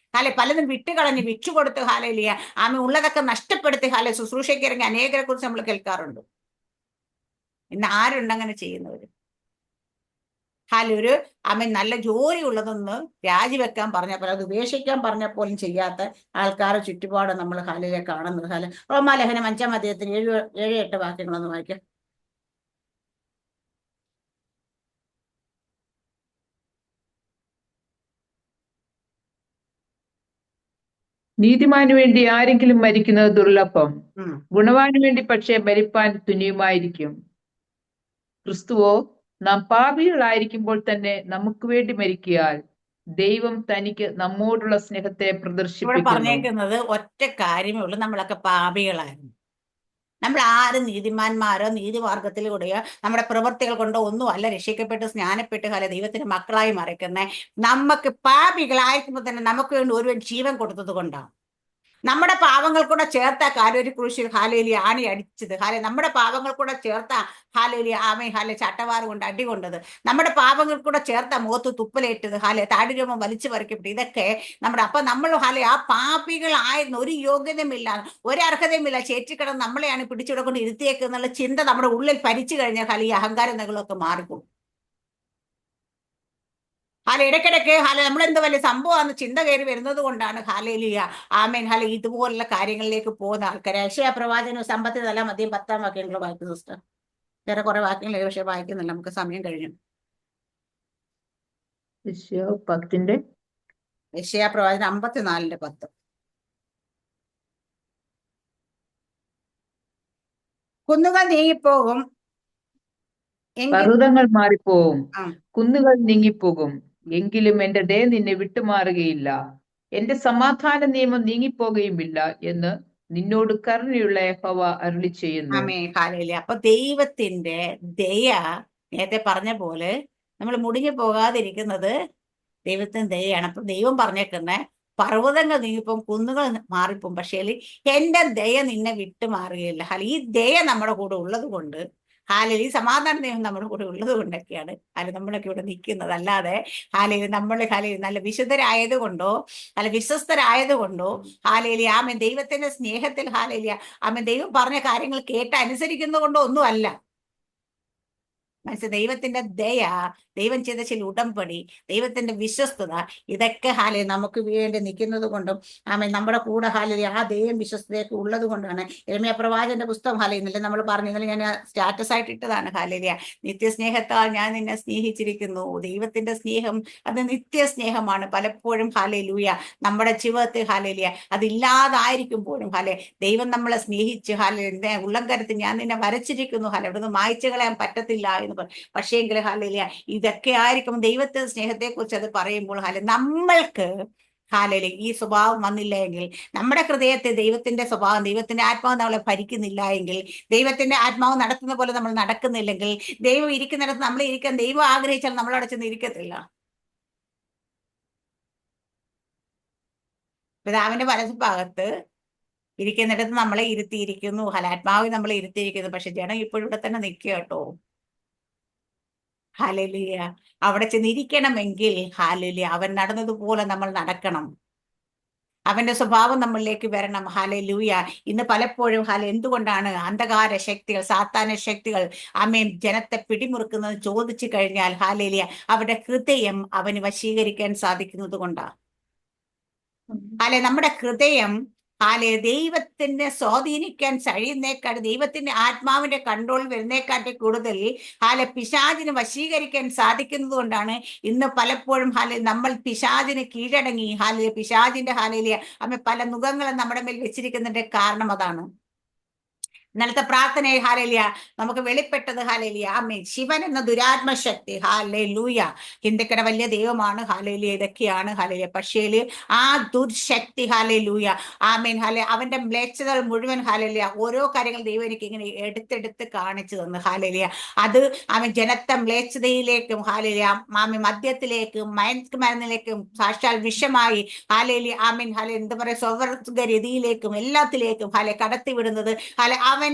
പലതും വിട്ടുകളഞ്ഞ് വിറ്റു കൊടുത്ത് ഹാലലിയ ഉള്ളതൊക്കെ നഷ്ടപ്പെടുത്തി ശുശ്രൂഷയ്ക്ക് ഇറങ്ങി അനേകരെ കുറിച്ച് നമ്മൾ കേൾക്കാറുണ്ട്. ഇന്ന് ആരുണ്ട് അങ്ങനെ ചെയ്യുന്നവര്? ഒരു നല്ല ജോലി ഉള്ളതൊന്ന് രാജിവെക്കാൻ പറഞ്ഞപ്പോൾ, അത് ഉപേക്ഷിക്കാൻ പറഞ്ഞപ്പോലും ചെയ്യാത്ത ആൾക്കാരെ ചുറ്റുപാട് നമ്മൾ ഹാലിലെ കാണുന്നത്. റോമാലേഖനം 5-ാം അധ്യായത്തിന് 7-8 വാക്യങ്ങളൊന്ന് വായിക്കാം. നീതിമാനു വേണ്ടി ആരെങ്കിലും മരിക്കുന്നത് ദുർലഭം, ഗുണവാനു വേണ്ടി പക്ഷേ മരിപ്പാൻ തുനിയുമായിരിക്കും. ക്രിസ്തുവോ നാം പാപികളായിരിക്കുമ്പോൾ തന്നെ നമുക്ക് വേണ്ടി മരിക്കയാൽ ദൈവം തനിക്ക് നമ്മോടുള്ള സ്നേഹത്തെ പ്രദർശിപ്പിക്കുന്നു. പറഞ്ഞേക്കുന്നത് ഒറ്റ കാര്യമേ ഉള്ളൂ, നമ്മളൊക്കെ പാപികളായിരുന്നു. നമ്മൾ ആരും നീതിമാന്മാരോ നീതിമാർഗത്തിലൂടെയോ നമ്മുടെ പ്രവൃത്തികൾ കൊണ്ടോ ഒന്നും അല്ല രക്ഷിക്കപ്പെട്ട് സ്നാനപ്പെട്ട് ദൈവത്തിന്റെ മക്കളായി മറയ്ക്കുന്നത്. നമുക്ക് പാപികളായിരിക്കുമ്പോൾ തന്നെ നമുക്ക് വേണ്ടി ഒരുവൻ ജീവൻ കൊടുത്തത് കൊണ്ടാണ്. നമ്മുടെ പാവങ്ങൾ കൂടെ ചേർത്ത കാലൊരു ക്രൂശിൽ ഹാലേലി ആണി അടിച്ചത്. നമ്മുടെ പാവങ്ങൾ കൂടെ ചേർത്ത ഹാലേലി ചട്ടവാറ് കൊണ്ട് അടി കൊണ്ടത്. നമ്മുടെ പാവങ്ങൾ കൂടെ ചേർത്ത മുഖത്ത് തുപ്പലേറ്റത്. താടിരോമം വലിച്ചു പറിക്കപ്പെട്ടു. ഇതൊക്കെ അപ്പൊ നമ്മൾ ആ പാപികളായിരുന്നു. ഒരു യോഗ്യതയുമില്ല, ഒരർഹതയുമില്ല. ചേച്ചിക്കിടന്ന് നമ്മളെയാണ് പിടിച്ചിവിടെ കൊണ്ട് ഇരുത്തിയേക്കെന്നുള്ള ചിന്ത നമ്മുടെ ഉള്ളിൽ ഭരിച്ചു കഴിഞ്ഞാൽ ഈ അഹങ്കാര നകളൊക്കെ മാറിപ്പോകും. ഇടയ്ക്കിടയ്ക്ക് നമ്മളെന്ത് വലിയ സംഭവമാണ് ചിന്ത കയറി വരുന്നത് കൊണ്ടാണ് ഹാലേലിയ ആമേൻ ഇതുപോലുള്ള കാര്യങ്ങളിലേക്ക് പോകുന്ന ആൾക്കാരെ. യെശയ്യാ പ്രവാചകനും സമ്പത്തി തല മദ്യം 10-ാം വാക്യങ്ങൾ വായിക്കുന്നു സിസ്റ്റർ. വേറെ കുറെ വാക്യങ്ങൾ പക്ഷേ വായിക്കുന്നില്ല, നമുക്ക് സമയം കഴിഞ്ഞു. യെശയ്യാ പ്രവാചകൻ 54:10. കുന്നുകൾ നീങ്ങിപ്പോകും, പർവ്വതങ്ങൾ മാറിപ്പോകും, കുന്നുകൾ നീങ്ങിപ്പോകും, എങ്കിലും എന്റെ ദയ നിന്നെ വിട്ടുമാറുകയില്ല, എന്റെ സമാധാന നിയമം നീങ്ങിപ്പോകുകയുമില്ല എന്ന് നിന്നോട് കരുണയുള്ള യഹോവ അരുളി ചെയ്യുന്നു. അപ്പൊ ദൈവത്തിന്റെ ദയ നേരത്തെ പറഞ്ഞ പോലെ നമ്മൾ മുടിഞ്ഞു പോകാതിരിക്കുന്നത് ദൈവത്തിന്റെ ദയയാണ്. അപ്പൊ ദൈവം പറഞ്ഞേക്കുന്ന പർവ്വതങ്ങൾ നീങ്ങിപ്പം കുന്നുകൾ മാറിപ്പോം, പക്ഷേ എന്റെ ദയ നിന്നെ വിട്ടു മാറുകയില്ല. ഈ ദയ നമ്മുടെ കൂടെ ഉള്ളത് കൊണ്ട്, ഈ സമാധാന ദൈവം നമ്മുടെ കൂടെ ഉള്ളത് കൊണ്ടൊക്കെയാണ് നമ്മളൊക്കെ ഇവിടെ നിൽക്കുന്നത്. അല്ലാതെ നമ്മൾ നല്ല വിശുദ്ധരായതുകൊണ്ടോ വിശ്വസ്തരായതുകൊണ്ടോ ആമേൻ ദൈവത്തിന്റെ സ്നേഹത്തിൽ ആമേൻ ദൈവം പറഞ്ഞ കാര്യങ്ങൾ കേട്ട് അനുസരിക്കുന്നത് കൊണ്ടോ ഒന്നുമല്ല. മനസ്സിൽ ദൈവത്തിന്റെ ദയ, ദൈവം ചെയ്ത ചില ഉടമ്പടി, ദൈവത്തിന്റെ വിശ്വസ്തത, ഇതൊക്കെ നമുക്ക് വേണ്ടി നിൽക്കുന്നത് കൊണ്ടും നമ്മുടെ കൂടെ ആ ദൈവം വിശ്വസ്തയൊക്കെ ഉള്ളത് കൊണ്ടാണ്. യിരെമ്യാ പ്രവാചകന്റെ പുസ്തകം ഇന്നലെ നമ്മൾ പറഞ്ഞു, ഇന്നലെ ഞാൻ സ്റ്റാറ്റസ് ആയിട്ട് ഇട്ടതാണ്. നിത്യസ്നേഹത്താൽ ഞാൻ നിന്നെ സ്നേഹിച്ചിരിക്കുന്നു. ദൈവത്തിന്റെ സ്നേഹം അത് നിത്യസ്നേഹമാണ്. പലപ്പോഴും നമ്മുടെ ജീവിതത്തിൽ അതില്ലാതായിരിക്കുമ്പോഴും ദൈവം നമ്മളെ സ്നേഹിച്ച് ഉള്ളംകരത്തിൽ ഞാൻ നിന്നെ വരച്ചിരിക്കുന്നു, ഇവിടുന്ന് മായ്ച്ചു കളയാൻ പറ്റത്തില്ല എന്ന്. പക്ഷേങ്കിൽ ഇതൊക്കെ ആയിരിക്കും ദൈവത്തെ സ്നേഹത്തെ കുറിച്ച് അത് പറയുമ്പോൾ നമ്മൾക്ക് ഈ സ്വഭാവം വന്നില്ല എങ്കിൽ, നമ്മുടെ ഹൃദയത്തെ ദൈവത്തിന്റെ സ്വഭാവം, ദൈവത്തിന്റെ ആത്മാവ് നമ്മളെ ഭരിക്കുന്നില്ല എങ്കിൽ, ദൈവത്തിന്റെ ആത്മാവ് നടത്തുന്ന പോലെ നമ്മൾ നടക്കുന്നില്ലെങ്കിൽ, ദൈവം ഇരിക്കുന്നിടത്ത് നമ്മൾ ഇരിക്കാൻ ദൈവം ആഗ്രഹിച്ചാൽ നമ്മളവിടെ ചെന്ന് ഇരിക്കത്തില്ല. പിതാവിന്റെ വലതുഭാഗത്ത് ഇരിക്കുന്നിടത്ത് നമ്മളെ ഇരുത്തിയിരിക്കുന്നു, ആത്മാവ് നമ്മളെ ഇരുത്തിയിരിക്കുന്നു. പക്ഷെ ജനം ഇപ്പോഴും ഇവിടെ തന്നെ നിൽക്കുക കേട്ടോ. ഹല്ലേലൂയ. അവിടെ ചെന്നിരിക്കണമെങ്കിൽ അവൻ നടന്നതുപോലെ നമ്മൾ നടക്കണം. അവന്റെ സ്വഭാവം നമ്മളിലേക്ക് വരണം. ഹല്ലേലൂയ. ഇന്ന് പലപ്പോഴും എന്തുകൊണ്ടാണ് അന്ധകാര ശക്തികൾ, സാത്താന ശക്തികൾ ജനത്തെ പിടിമുറുക്കുന്നത് ചോദിച്ചു കഴിഞ്ഞാൽ അവരുടെ ഹൃദയം അവന് വശീകരിക്കാൻ സാധിക്കുന്നത് കൊണ്ടാണ്. നമ്മുടെ ഹൃദയം ദൈവത്തിനെ സ്വാധീനിക്കാൻ കഴിയുന്നേക്കാൾ, ദൈവത്തിന്റെ ആത്മാവിന്റെ കൺട്രോൾ വരുന്നേക്കാട്ടി കൂടുതൽ പിശാചിന് വശീകരിക്കാൻ സാധിക്കുന്നത് കൊണ്ടാണ് ഇന്ന് പലപ്പോഴും നമ്മൾ പിശാചിന് കീഴടങ്ങി പിശാചിന്റെ പല മുഖങ്ങളും നമ്മുടെ മേൽ വെച്ചിരിക്കുന്നതിന്റെ കാരണം അതാണ്. ഇന്നലത്തെ പ്രാർത്ഥനയെ നമുക്ക് വെളിപ്പെട്ടത് ശിവൻ എന്ന ദുരാത്മശക്തി ഹിന്ദുക്കടെ വലിയ ദൈവമാണ് ഇതൊക്കെയാണ് പക്ഷേ ആ ദുർശക്തി അവന്റെ മ്ലേച്ഛതകൾ മുഴുവൻ ഓരോ കാര്യങ്ങൾ ദൈവം എനിക്ക് ഇങ്ങനെ എടുത്തെടുത്ത് കാണിച്ചു തന്നു. അത് ജനത്തെ മ്ലേച്ഛതയിലേക്കും മദ്യത്തിലേക്കും മയക്കുമരുന്നിലേക്കും സാക്ഷാൽ വിഷമായി എന്താ പറയാ സ്വവർഗരീതിയിലേക്കും എല്ലാത്തിലേക്കും കടത്തിവിടുന്നത് അവൻ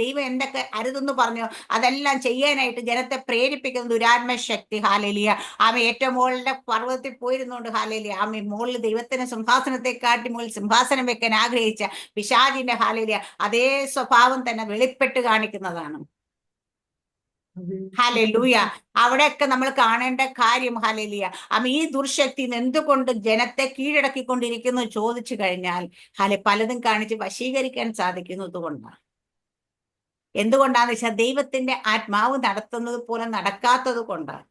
ദൈവം എന്തൊക്കെ അരുതെന്ന് പറഞ്ഞു അതെല്ലാം ചെയ്യാനായിട്ട് ജനത്തെ പ്രേരിപ്പിക്കുന്ന ദുരാത്മശക്തി. ഏറ്റവും മുകളിലെ പർവ്വതത്തിൽ പോയിരുന്നുകൊണ്ട് മുകളിൽ ദൈവത്തിന്റെ സിംഹാസനത്തെ കാട്ടി മുകളിൽ സിംഹാസനം വെക്കാൻ ആഗ്രഹിച്ച പിശാചിന്റെ അതേ സ്വഭാവം തന്നെ വെളിപ്പെട്ട് കാണിക്കുന്നതാണ്. അവിടെയൊക്കെ നമ്മൾ കാണേണ്ട കാര്യം ഈ ദുർശക്തി എന്തുകൊണ്ട് ജനത്തെ കീഴടക്കിക്കൊണ്ടിരിക്കുന്നു ചോദിച്ചു കഴിഞ്ഞാൽ പലതും കാണിച്ച് വശീകരിക്കാൻ സാധിക്കുന്നത് കൊണ്ടാണ്. എന്തുകൊണ്ടാന്ന് വെച്ചാൽ ദൈവത്തിന്റെ ആത്മാവ് നടത്തുന്നത് പോലെ നടക്കാത്തത് കൊണ്ടാണ്.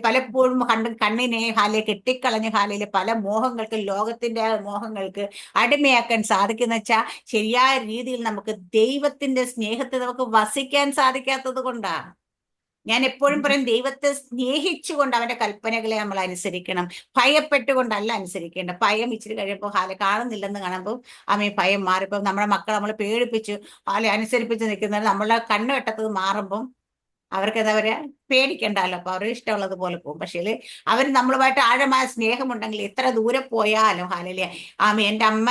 പലപ്പോഴും കണ്ണിനെ കെട്ടിക്കളഞ്ഞ് പല മോഹങ്ങൾക്ക്, ലോകത്തിന്റെ മോഹങ്ങൾക്ക് അടിമയാക്കാൻ സാധിക്കുന്ന വെച്ചാൽ ശരിയായ രീതിയിൽ നമുക്ക് ദൈവത്തിന്റെ സ്നേഹത്തെ നമുക്ക് വസിക്കാൻ സാധിക്കാത്തത് കൊണ്ടാണ്. ഞാൻ എപ്പോഴും പറയും, ദൈവത്തെ സ്നേഹിച്ചുകൊണ്ട് അവന്റെ കൽപ്പനകളെ നമ്മൾ അനുസരിക്കണം. ഭയപ്പെട്ടുകൊണ്ടല്ല അനുസരിക്കേണ്ട. ഭയം ഇച്ചിരി കഴിയുമ്പോൾ കാണുന്നില്ലെന്ന് കാണുമ്പോൾ ഭയം മാറിപ്പോൾ നമ്മുടെ മക്കളെ നമ്മൾ പേടിപ്പിച്ചു അനുസരിപ്പിച്ച് നിൽക്കുന്നത് നമ്മളെ കണ്ണുവെട്ടത്തത് മാറുമ്പം അവർക്ക് എന്താ പറയാ പേടിക്കണ്ടല്ലോ, അപ്പൊ അവർ ഇഷ്ടമുള്ളത് പോലെ പോകും. പക്ഷേ അവർ നമ്മളുമായിട്ട് ആഴമായ സ്നേഹമുണ്ടെങ്കിൽ എത്ര ദൂരെ പോയാലും എൻ്റെ അമ്മ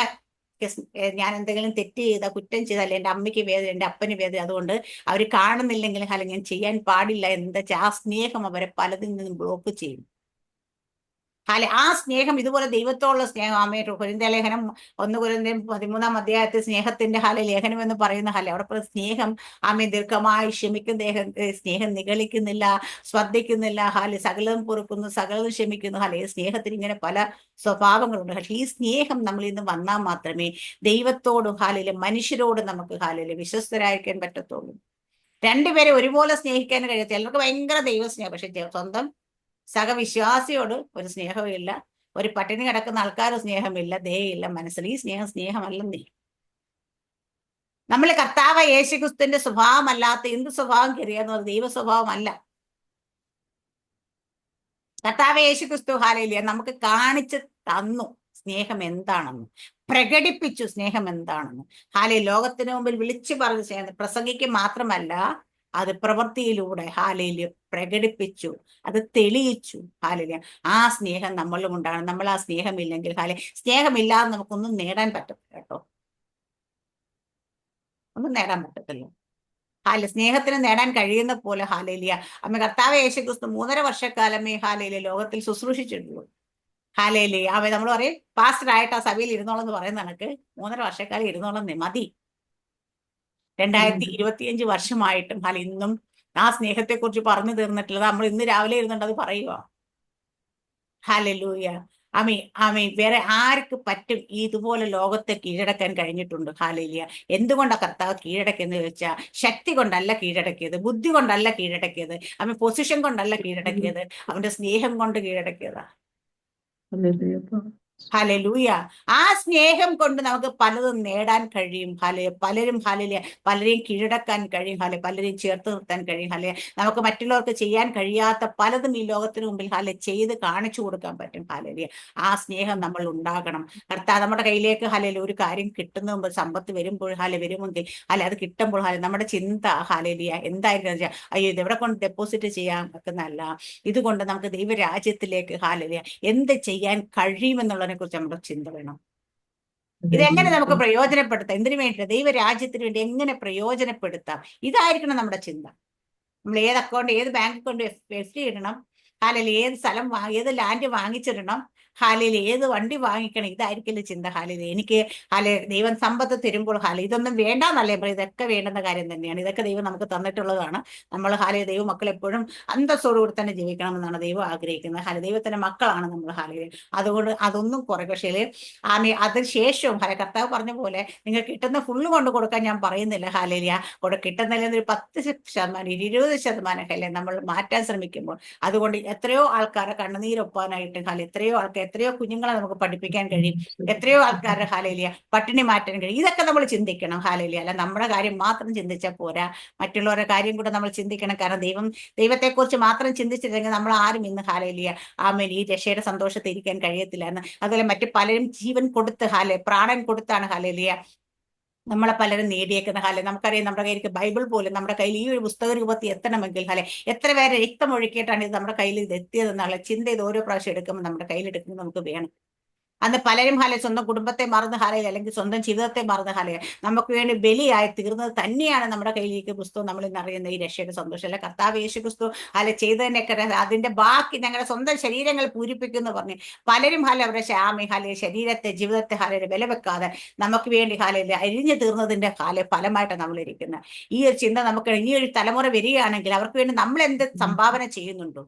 ഞാൻ എന്തെങ്കിലും തെറ്റ് ചെയ്ത കുറ്റം ചെയ്താൽ എൻ്റെ അമ്മയ്ക്ക് വേദന, എൻ്റെ അപ്പന് വേദന, അതുകൊണ്ട് അവർ കാണുന്നില്ലെങ്കിൽ ഞാൻ ചെയ്യാൻ പാടില്ല എന്താ വെച്ചാൽ ആ സ്നേഹം അവരെ പലതിൽ നിന്നും ബ്ലോക്ക് ചെയ്യും. ആ സ്നേഹം ഇതുപോലെ ദൈവത്തോടുള്ള സ്നേഹം കൊരിന്ത്യർ ലേഖനം 1 കൊരിന്ത്യർ 13-ാം അധ്യായത്തിൽ സ്നേഹത്തിന്റെ ലേഖനം എന്ന് പറയുന്ന അവിടെ സ്നേഹം ദീർഘമായി ക്ഷമിക്കുന്ന സ്നേഹം നിഗളിക്കുന്നില്ല, ശ്രദ്ധിക്കുന്നില്ല, സകലതും പൊറുക്കുന്നു, സകലതും ക്ഷമിക്കുന്നു. സ്നേഹത്തിന് ഇങ്ങനെ പല സ്വഭാവങ്ങളുണ്ട്. ഈ സ്നേഹം നമ്മൾ ഇന്ന് വന്നാൽ മാത്രമേ ദൈവത്തോടും മനുഷ്യരോടും നമുക്ക് വിശ്വസ്തരായിരിക്കാൻ പറ്റത്തുള്ളൂ. രണ്ടുപേരെ ഒരുപോലെ സ്നേഹിക്കാൻ കഴിയത്തില്ല. ചിലർക്ക് ഭയങ്കര ദൈവസ്നേഹം, പക്ഷെ സ്വന്തം സഹവിശ്വാസിയോട് ഒരു സ്നേഹമില്ല, ഒരു പട്ടിണി കിടക്കുന്ന ആൾക്കാർ സ്നേഹമില്ല, ദയയില്ല, മനസ്സിൽ. ഈ സ്നേഹമല്ലെന്നേ. നമ്മൾ കർത്താവ് യേശുക്രിസ്തുവിന്റെ സ്വഭാവമല്ലാത്ത എന്ത് സ്വഭാവം കയറിയെന്ന് ദൈവ സ്വഭാവമല്ല. കർത്താവ് യേശുക്രിസ്തു നമുക്ക് കാണിച്ചു തന്നു സ്നേഹം എന്താണെന്ന്, പ്രകടിപ്പിച്ചു സ്നേഹം എന്താണെന്ന്. ലോകത്തിന് മുമ്പിൽ വിളിച്ചു പറഞ്ഞ സ്നേഹം പ്രസംഗിക്ക് മാത്രമല്ല, അത് പ്രവൃത്തിയിലൂടെ ഹാലയില് പ്രകടിപ്പിച്ചു, അത് തെളിയിച്ചു. ഹാലയില് ആ സ്നേഹം നമ്മളിലും ഉണ്ടാകണം. നമ്മൾ ആ സ്നേഹമില്ലെങ്കിൽ സ്നേഹമില്ലാതെ നമുക്കൊന്നും നേടാൻ പറ്റത്തില്ല കേട്ടോ, ഒന്നും നേടാൻ പറ്റത്തില്ല. സ്നേഹത്തിന് നേടാൻ കഴിയുന്ന പോലെ ഹാലേലിയ അമ്മ കർത്താവ് യേശുക്രിസ്തു 3.5 വർഷക്കാലമേ ഹാലയിലെ ലോകത്തിൽ ശുശ്രൂഷിച്ചിട്ടുള്ളൂ. ഹാലേലിയ അവ നമ്മൾ പറയും പാസ്റ്ററായിട്ട് ആ സഭയിൽ ഇരുന്നോളം എന്ന് പറയുന്ന കണക്ക് 3.5 വർഷക്കാലം ഇരുന്നോളം മതി. 2025 വർഷമായിട്ടും ഇന്നും ആ സ്നേഹത്തെക്കുറിച്ച് പറഞ്ഞു തീർന്നിട്ടുള്ളത് നമ്മൾ ഇന്ന് രാവിലെ ഇരുന്നുണ്ട് അത് പറയുക. ഹല്ലേലൂയ. ആമീ ആമീ. വേറെ ആർക്ക് പറ്റും ഇതുപോലെ ലോകത്തെ കീഴടക്കാൻ കഴിഞ്ഞിട്ടുണ്ട്? ഹാലേലിയ. എന്തുകൊണ്ടാ കർത്താവ് കീഴടക്കിയെന്ന് ചോദിച്ചാൽ ശക്തി കൊണ്ടല്ല കീഴടക്കിയത്, ബുദ്ധി കൊണ്ടല്ല കീഴടക്കിയത്, അവൻ പൊസിഷൻ കൊണ്ടല്ല കീഴടക്കിയത്, അവന്റെ സ്നേഹം കൊണ്ട് കീഴടക്കിയതാ. ഹല്ലേലൂയ. ആ സ്നേഹം കൊണ്ട് നമുക്ക് പലതും നേടാൻ കഴിയും. പലരെയും കീഴടക്കാൻ കഴിയും. പലരെയും ചേർത്ത് നിർത്താൻ കഴിയും. നമുക്ക് മറ്റുള്ളവർക്ക് ചെയ്യാൻ കഴിയാത്ത പലതും ഈ ലോകത്തിന് മുമ്പിൽ ചെയ്ത് കാണിച്ചു കൊടുക്കാൻ പറ്റും. ആ സ്നേഹം നമ്മൾ ഉണ്ടാകണം. കർത്താവ് നമ്മുടെ കയ്യിലേക്ക് ഒരു കാര്യം കിട്ടുന്ന മുമ്പ്, സമ്പത്ത് വരുമ്പോൾ വരുമെങ്കിൽ അത് കിട്ടുമ്പോൾ നമ്മുടെ ചിന്ത എന്തായിരിക്കും? അയ്യോ ഇത് എവിടെ കൊണ്ട് ഡെപ്പോസിറ്റ് ചെയ്യാൻ വെക്കുന്നല്ല, ഇതുകൊണ്ട് നമുക്ക് ദൈവരാജ്യത്തിലേക്ക് എന്ത് ചെയ്യാൻ കഴിയുമെന്നുള്ളതിനെ കുറിച്ച് നമ്മുടെ ചിന്ത വേണം. ഇതെങ്ങനെ നമുക്ക് പ്രയോജനപ്പെടുത്താം, എന്തിനു വേണ്ടി? ദൈവരാജ്യത്തിന് വേണ്ടി എങ്ങനെ പ്രയോജനപ്പെടുത്താം, ഇതായിരിക്കണം നമ്മുടെ ചിന്ത. നമ്മൾ ഏത് അക്കൗണ്ട്, ഏത് ബാങ്ക് അക്കൗണ്ട് എഫ് ഡി ഇടണം, ഏത് സ്ഥലം ഏത് ലാൻഡ് വാങ്ങിച്ചിടണം, ഏത് വണ്ടി വാങ്ങിക്കണം, ഇതായിരിക്കില്ല ചിന്ത. എനിക്ക് ദൈവം സമ്പത്ത് തരുമ്പോൾ ഇതൊന്നും വേണ്ടെന്നല്ലേ പറയും, ഇതൊക്കെ വേണ്ടുന്ന കാര്യം തന്നെയാണ്. ഇതൊക്കെ ദൈവം നമുക്ക് തന്നിട്ടുള്ളതാണ്. നമ്മൾ ദൈവ മക്കൾ എപ്പോഴും അന്തസ്സോടുകൂടി തന്നെ ജീവിക്കണമെന്നാണ് ദൈവം ആഗ്രഹിക്കുന്നത്. ദൈവത്തിന്റെ മക്കളാണ് നമ്മൾ. അതുകൊണ്ട് അതൊന്നും കുറേ. പക്ഷേ അതിനുശേഷവും കർത്താവ് പറഞ്ഞ പോലെ നിങ്ങൾ കിട്ടുന്ന ഫുള്ള് കൊണ്ട് കൊടുക്കാൻ ഞാൻ പറയുന്നില്ല. കിട്ടുന്നതിൽ ഒരു 10%, 20% നമ്മൾ മാറ്റാൻ ശ്രമിക്കുമ്പോൾ, അതുകൊണ്ട് എത്രയോ ആൾക്കാരെ കണ്ണുനീരൊപ്പാനായിട്ട് എത്രയോ കുഞ്ഞുങ്ങളെ നമുക്ക് പഠിപ്പിക്കാൻ കഴിയും, എത്രയോ ആൾക്കാരുടെ പട്ടിണി മാറ്റാൻ കഴിയും. ഇതൊക്കെ നമ്മൾ ചിന്തിക്കണം. അല്ല നമ്മുടെ കാര്യം മാത്രം ചിന്തിച്ചാൽ പോരാ, മറ്റുള്ളവരുടെ കാര്യം കൂടെ നമ്മൾ ചിന്തിക്കണം. കാരണം ദൈവത്തെക്കുറിച്ച് മാത്രം ചിന്തിച്ചില്ലെങ്കിൽ നമ്മൾ ആരും ഇന്ന് ആമേൻ ഈ രക്ഷയുടെ സന്തോഷത്തിൽ ഇരിക്കാൻ കഴിയത്തില്ലായിരുന്നു. അതുപോലെ മറ്റു പലരും ജീവൻ കൊടുത്ത് പ്രാണൻ കൊടുത്താണ് നമ്മളെ പലരും നേടിയേക്കുന്ന. നമുക്കറിയാം, നമ്മുടെ കയ്യിലേക്ക് ബൈബിൾ പോലും നമ്മുടെ കയ്യിൽ ഈ ഒരു പുസ്തക രൂപത്തിൽ എത്തണമെങ്കിൽ എത്ര പേരെ രക്തം ഒഴുക്കിയിട്ടാണ് ഇത് നമ്മുടെ കയ്യിൽ ഇത് എത്തിയതെന്നുള്ള ചിന്ത ഇത് ഓരോ പ്രാവശ്യം എടുക്കുമ്പോൾ നമ്മുടെ കയ്യിൽ എടുക്കുമ്പോൾ നമുക്ക് വേണം. അന്ന് പലരും സ്വന്തം കുടുംബത്തെ മറന്ന് അല്ലെങ്കിൽ സ്വന്തം ജീവിതത്തെ മറന്ന് നമുക്ക് വേണ്ടി ബലിയായി തീർന്നത് തന്നെയാണ് നമ്മുടെ കയ്യിലേക്ക് പുസ്തകം നമ്മൾ ഇന്ന് അറിയുന്ന ഈ രക്ഷയുടെ സന്തോഷം. അല്ലെ കർത്താവ് യേശു ക്രിസ്തു ചെയ്തതിനൊക്കെ അതിന്റെ ബാക്കി ഞങ്ങളുടെ സ്വന്തം ശരീരങ്ങൾ പൂരിപ്പിക്കുന്നു പറഞ്ഞ് പലരും അവരുടെ ശരീരത്തെ, ജീവിതത്തെ വില വെക്കാതെ നമുക്ക് വേണ്ടി അരിഞ്ഞു തീർന്നതിന്റെ ഫലമായിട്ടാണ് നമ്മൾ ഇരിക്കുന്നത്. ഈ ഒരു ചിന്ത നമുക്ക് ഈ ഒരു തലമുറ വരികയാണെങ്കിൽ അവർക്ക് വേണ്ടി നമ്മൾ എന്ത് സംഭാവന ചെയ്യുന്നുണ്ടോ,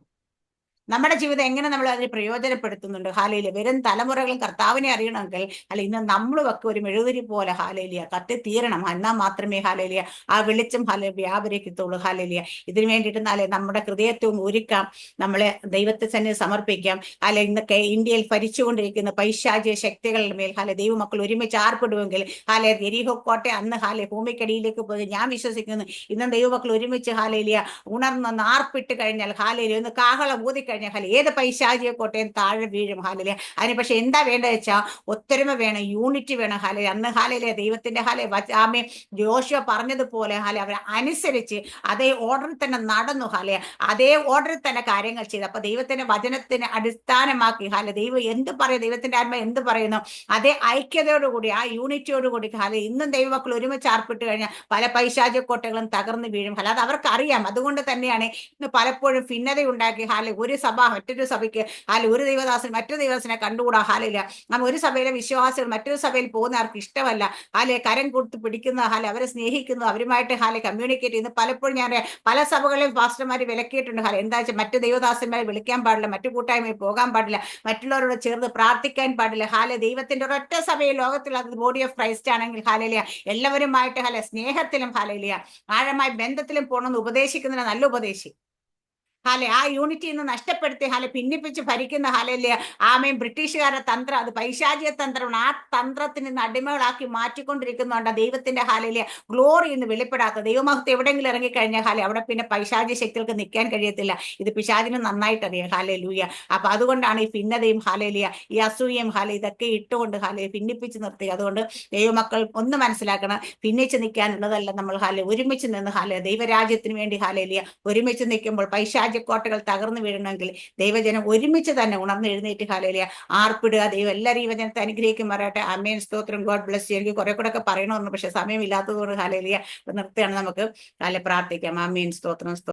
നമ്മുടെ ജീവിതം എങ്ങനെ നമ്മൾ അതിന് പ്രയോജനപ്പെടുത്തുന്നുണ്ട്? വരും തലമുറകളും കർത്താവിനെ അറിയണമെങ്കിൽ ഇന്ന് നമ്മളും ഒക്കെ ഒരു മെഴുകുതിരി പോലെ കത്തി തീരണം. എന്നാൽ മാത്രമേ ആ വെളിച്ചം വ്യാപരിക്കത്തുള്ളൂ. ഇതിനു വേണ്ടിയിട്ട് നമ്മുടെ ഹൃദയത്വം ഒരുക്കാം, നമ്മളെ ദൈവത്തെ തന്നെ സമർപ്പിക്കാം. ഇന്നൊക്കെ ഇന്ത്യയിൽ ഭരിച്ചുകൊണ്ടിരിക്കുന്ന പൈശാചിക ശക്തികളുടെ മേൽ ദൈവമക്കൾ ഒരുമിച്ച് ആർപ്പിടുമെങ്കിൽ എരിഹോ കോട്ടെ അന്ന് ഭൂമിക്കടിയിലേക്ക് പോയി ഞാൻ വിശ്വസിക്കുന്നു. ഇന്നും ദൈവമക്കൾ ഒരുമിച്ച് ഉണർന്ന് ആർപ്പിട്ട് കഴിഞ്ഞാൽ ഒന്ന് കാഹളം ഊതിക്കഴിഞ്ഞാൽ ഏത് പൈശാചിക കോട്ടയും താഴെ വീഴും. അതിന് പക്ഷെ എന്താ വേണ്ടത് വെച്ചാൽ ഒത്തൊരുമ വേണം, യൂണിറ്റി വേണം. അന്ന് ദൈവത്തിന്റെ ആമേ യോശുവ പറഞ്ഞതുപോലെ അവർ അനുസരിച്ച് അതേ ഓർഡറിൽ തന്നെ നടന്നു. അതേ ഓർഡറിൽ തന്നെ കാര്യങ്ങൾ ചെയ്തു. അപ്പൊ ദൈവത്തിന്റെ വചനത്തിന് അടിസ്ഥാനമാക്കി ദൈവം എന്ത് പറയും, ദൈവത്തിന്റെ ആത്മ എന്ത് പറയുന്നു, അതേ ഐക്യതയോടുകൂടി ആ യൂണിറ്റിയോടുകൂടി ഇന്നും ദൈവമക്കൾ ഒരുമിച്ച് ആർപ്പിട്ട് കഴിഞ്ഞാൽ പല പൈശാചിക കോട്ടകളും തകർന്നു വീഴും. അത് അവർക്ക് അറിയാം. അതുകൊണ്ട് തന്നെയാണ് ഇന്ന് പലപ്പോഴും ഭിന്നത ഉണ്ടാക്കി ഒരു സഭ മറ്റൊരു സഭയ്ക്ക് ഒരു ദൈവദാസൻ മറ്റൊരു ദൈവദാസനെ കണ്ടുകൂടാ. ഒരു സഭയിലെ വിശ്വാസികൾ മറ്റൊരു സഭയിൽ പോകുന്ന ആർക്ക് ഇഷ്ടമല്ല. കരം കൊടുത്ത് പിടിക്കുന്ന അവരെ സ്നേഹിക്കുന്നു, അവരുമായിട്ട് കമ്മ്യൂണിക്കേറ്റ് ചെയ്യുന്നു. പലപ്പോഴും ഞാൻ പല സഭകളിലും പാസ്റ്റർമാർ വിലക്കിയിട്ടുണ്ട്. എന്താ വെച്ചാൽ മറ്റു ദൈവദാസന്മാരെ വിളിക്കാൻ പാടില്ല, മറ്റു കൂട്ടായ്മയിൽ പോകാൻ പാടില്ല, മറ്റുള്ളവരോട് ചേർന്ന് പ്രാർത്ഥിക്കാൻ പാടില്ല. ദൈവത്തിന്റെ ഒരൊറ്റ സഭയിൽ ലോകത്തിൽ അത് ബോഡി ഓഫ് ക്രൈസ്റ്റ് ആണെങ്കിൽ എല്ലാവരുമായിട്ട് സ്നേഹത്തിലും ആഴമായ ബന്ധത്തിലും പോകണമെന്ന് ഉപദേശിക്കുന്നതിന് നല്ല ഉപദേശി. ആ യൂണിറ്റി ഇന്ന് നഷ്ടപ്പെടുത്തി ഭിന്നിപ്പിച്ച് ഭരിക്കുന്ന ആമേൻ ബ്രിട്ടീഷുകാരുടെ തന്ത്രം, അത് പൈശാചിക തന്ത്രമാണ്. ആ തന്ത്രത്തിന് ഇന്ന് അടിമകളാക്കി മാറ്റിക്കൊണ്ടിരിക്കുന്നുണ്ട്. ദൈവത്തിന്റെ ഗ്ലോറി ഇന്ന് വെളിപ്പെടാത്ത ദൈവമഹത്വം എവിടെയെങ്കിലും ഇറങ്ങിക്കഴിഞ്ഞാൽ അവിടെ പിന്നെ പൈശാചിക ശക്തികൾക്ക് നിൽക്കാൻ കഴിയത്തില്ല. ഇത് പിശാചിന് നന്നായിട്ട് അറിയാം. ലൂയ. അപ്പൊ അതുകൊണ്ടാണ് ഈ ഭിന്നതയും ഈ അസൂയയും ഇതൊക്കെ ഇട്ടുകൊണ്ട് ഭിന്നിപ്പിച്ച് നിർത്തി. അതുകൊണ്ട് ദൈവമക്കൾ ഒന്ന് മനസ്സിലാക്കണം, ഭിന്നിച്ച് നിൽക്കാനുള്ളതല്ല നമ്മൾ ഒരുമിച്ച് നിന്ന് ദൈവരാജ്യത്തിന് വേണ്ടി ഒരുമിച്ച് നിൽക്കുമ്പോൾ പൈശാചിക്കോട്ടകൾ തകർന്നു വീഴണമെങ്കിൽ ദൈവജനം ഒരുമിച്ച് തന്നെ ഉണർന്ന് എഴുന്നേറ്റ് ആർപ്പിടുക. ദൈവം എല്ലാവരും ഈ വചനത്തെ അനുഗ്രഹിക്കുമാറാട്ടെ. ആമേൻ. സ്തോത്രം. God bless you. എനിക്ക് കുറെ കൂടെ ഒക്കെ പറയണമെന്ന്, പക്ഷെ സമയമില്ലാത്തതുകൊണ്ട് നിർത്തുകയാണ്. നമുക്ക് പ്രാർത്ഥിക്കാം. ആമേൻ. സ്തോത്രം.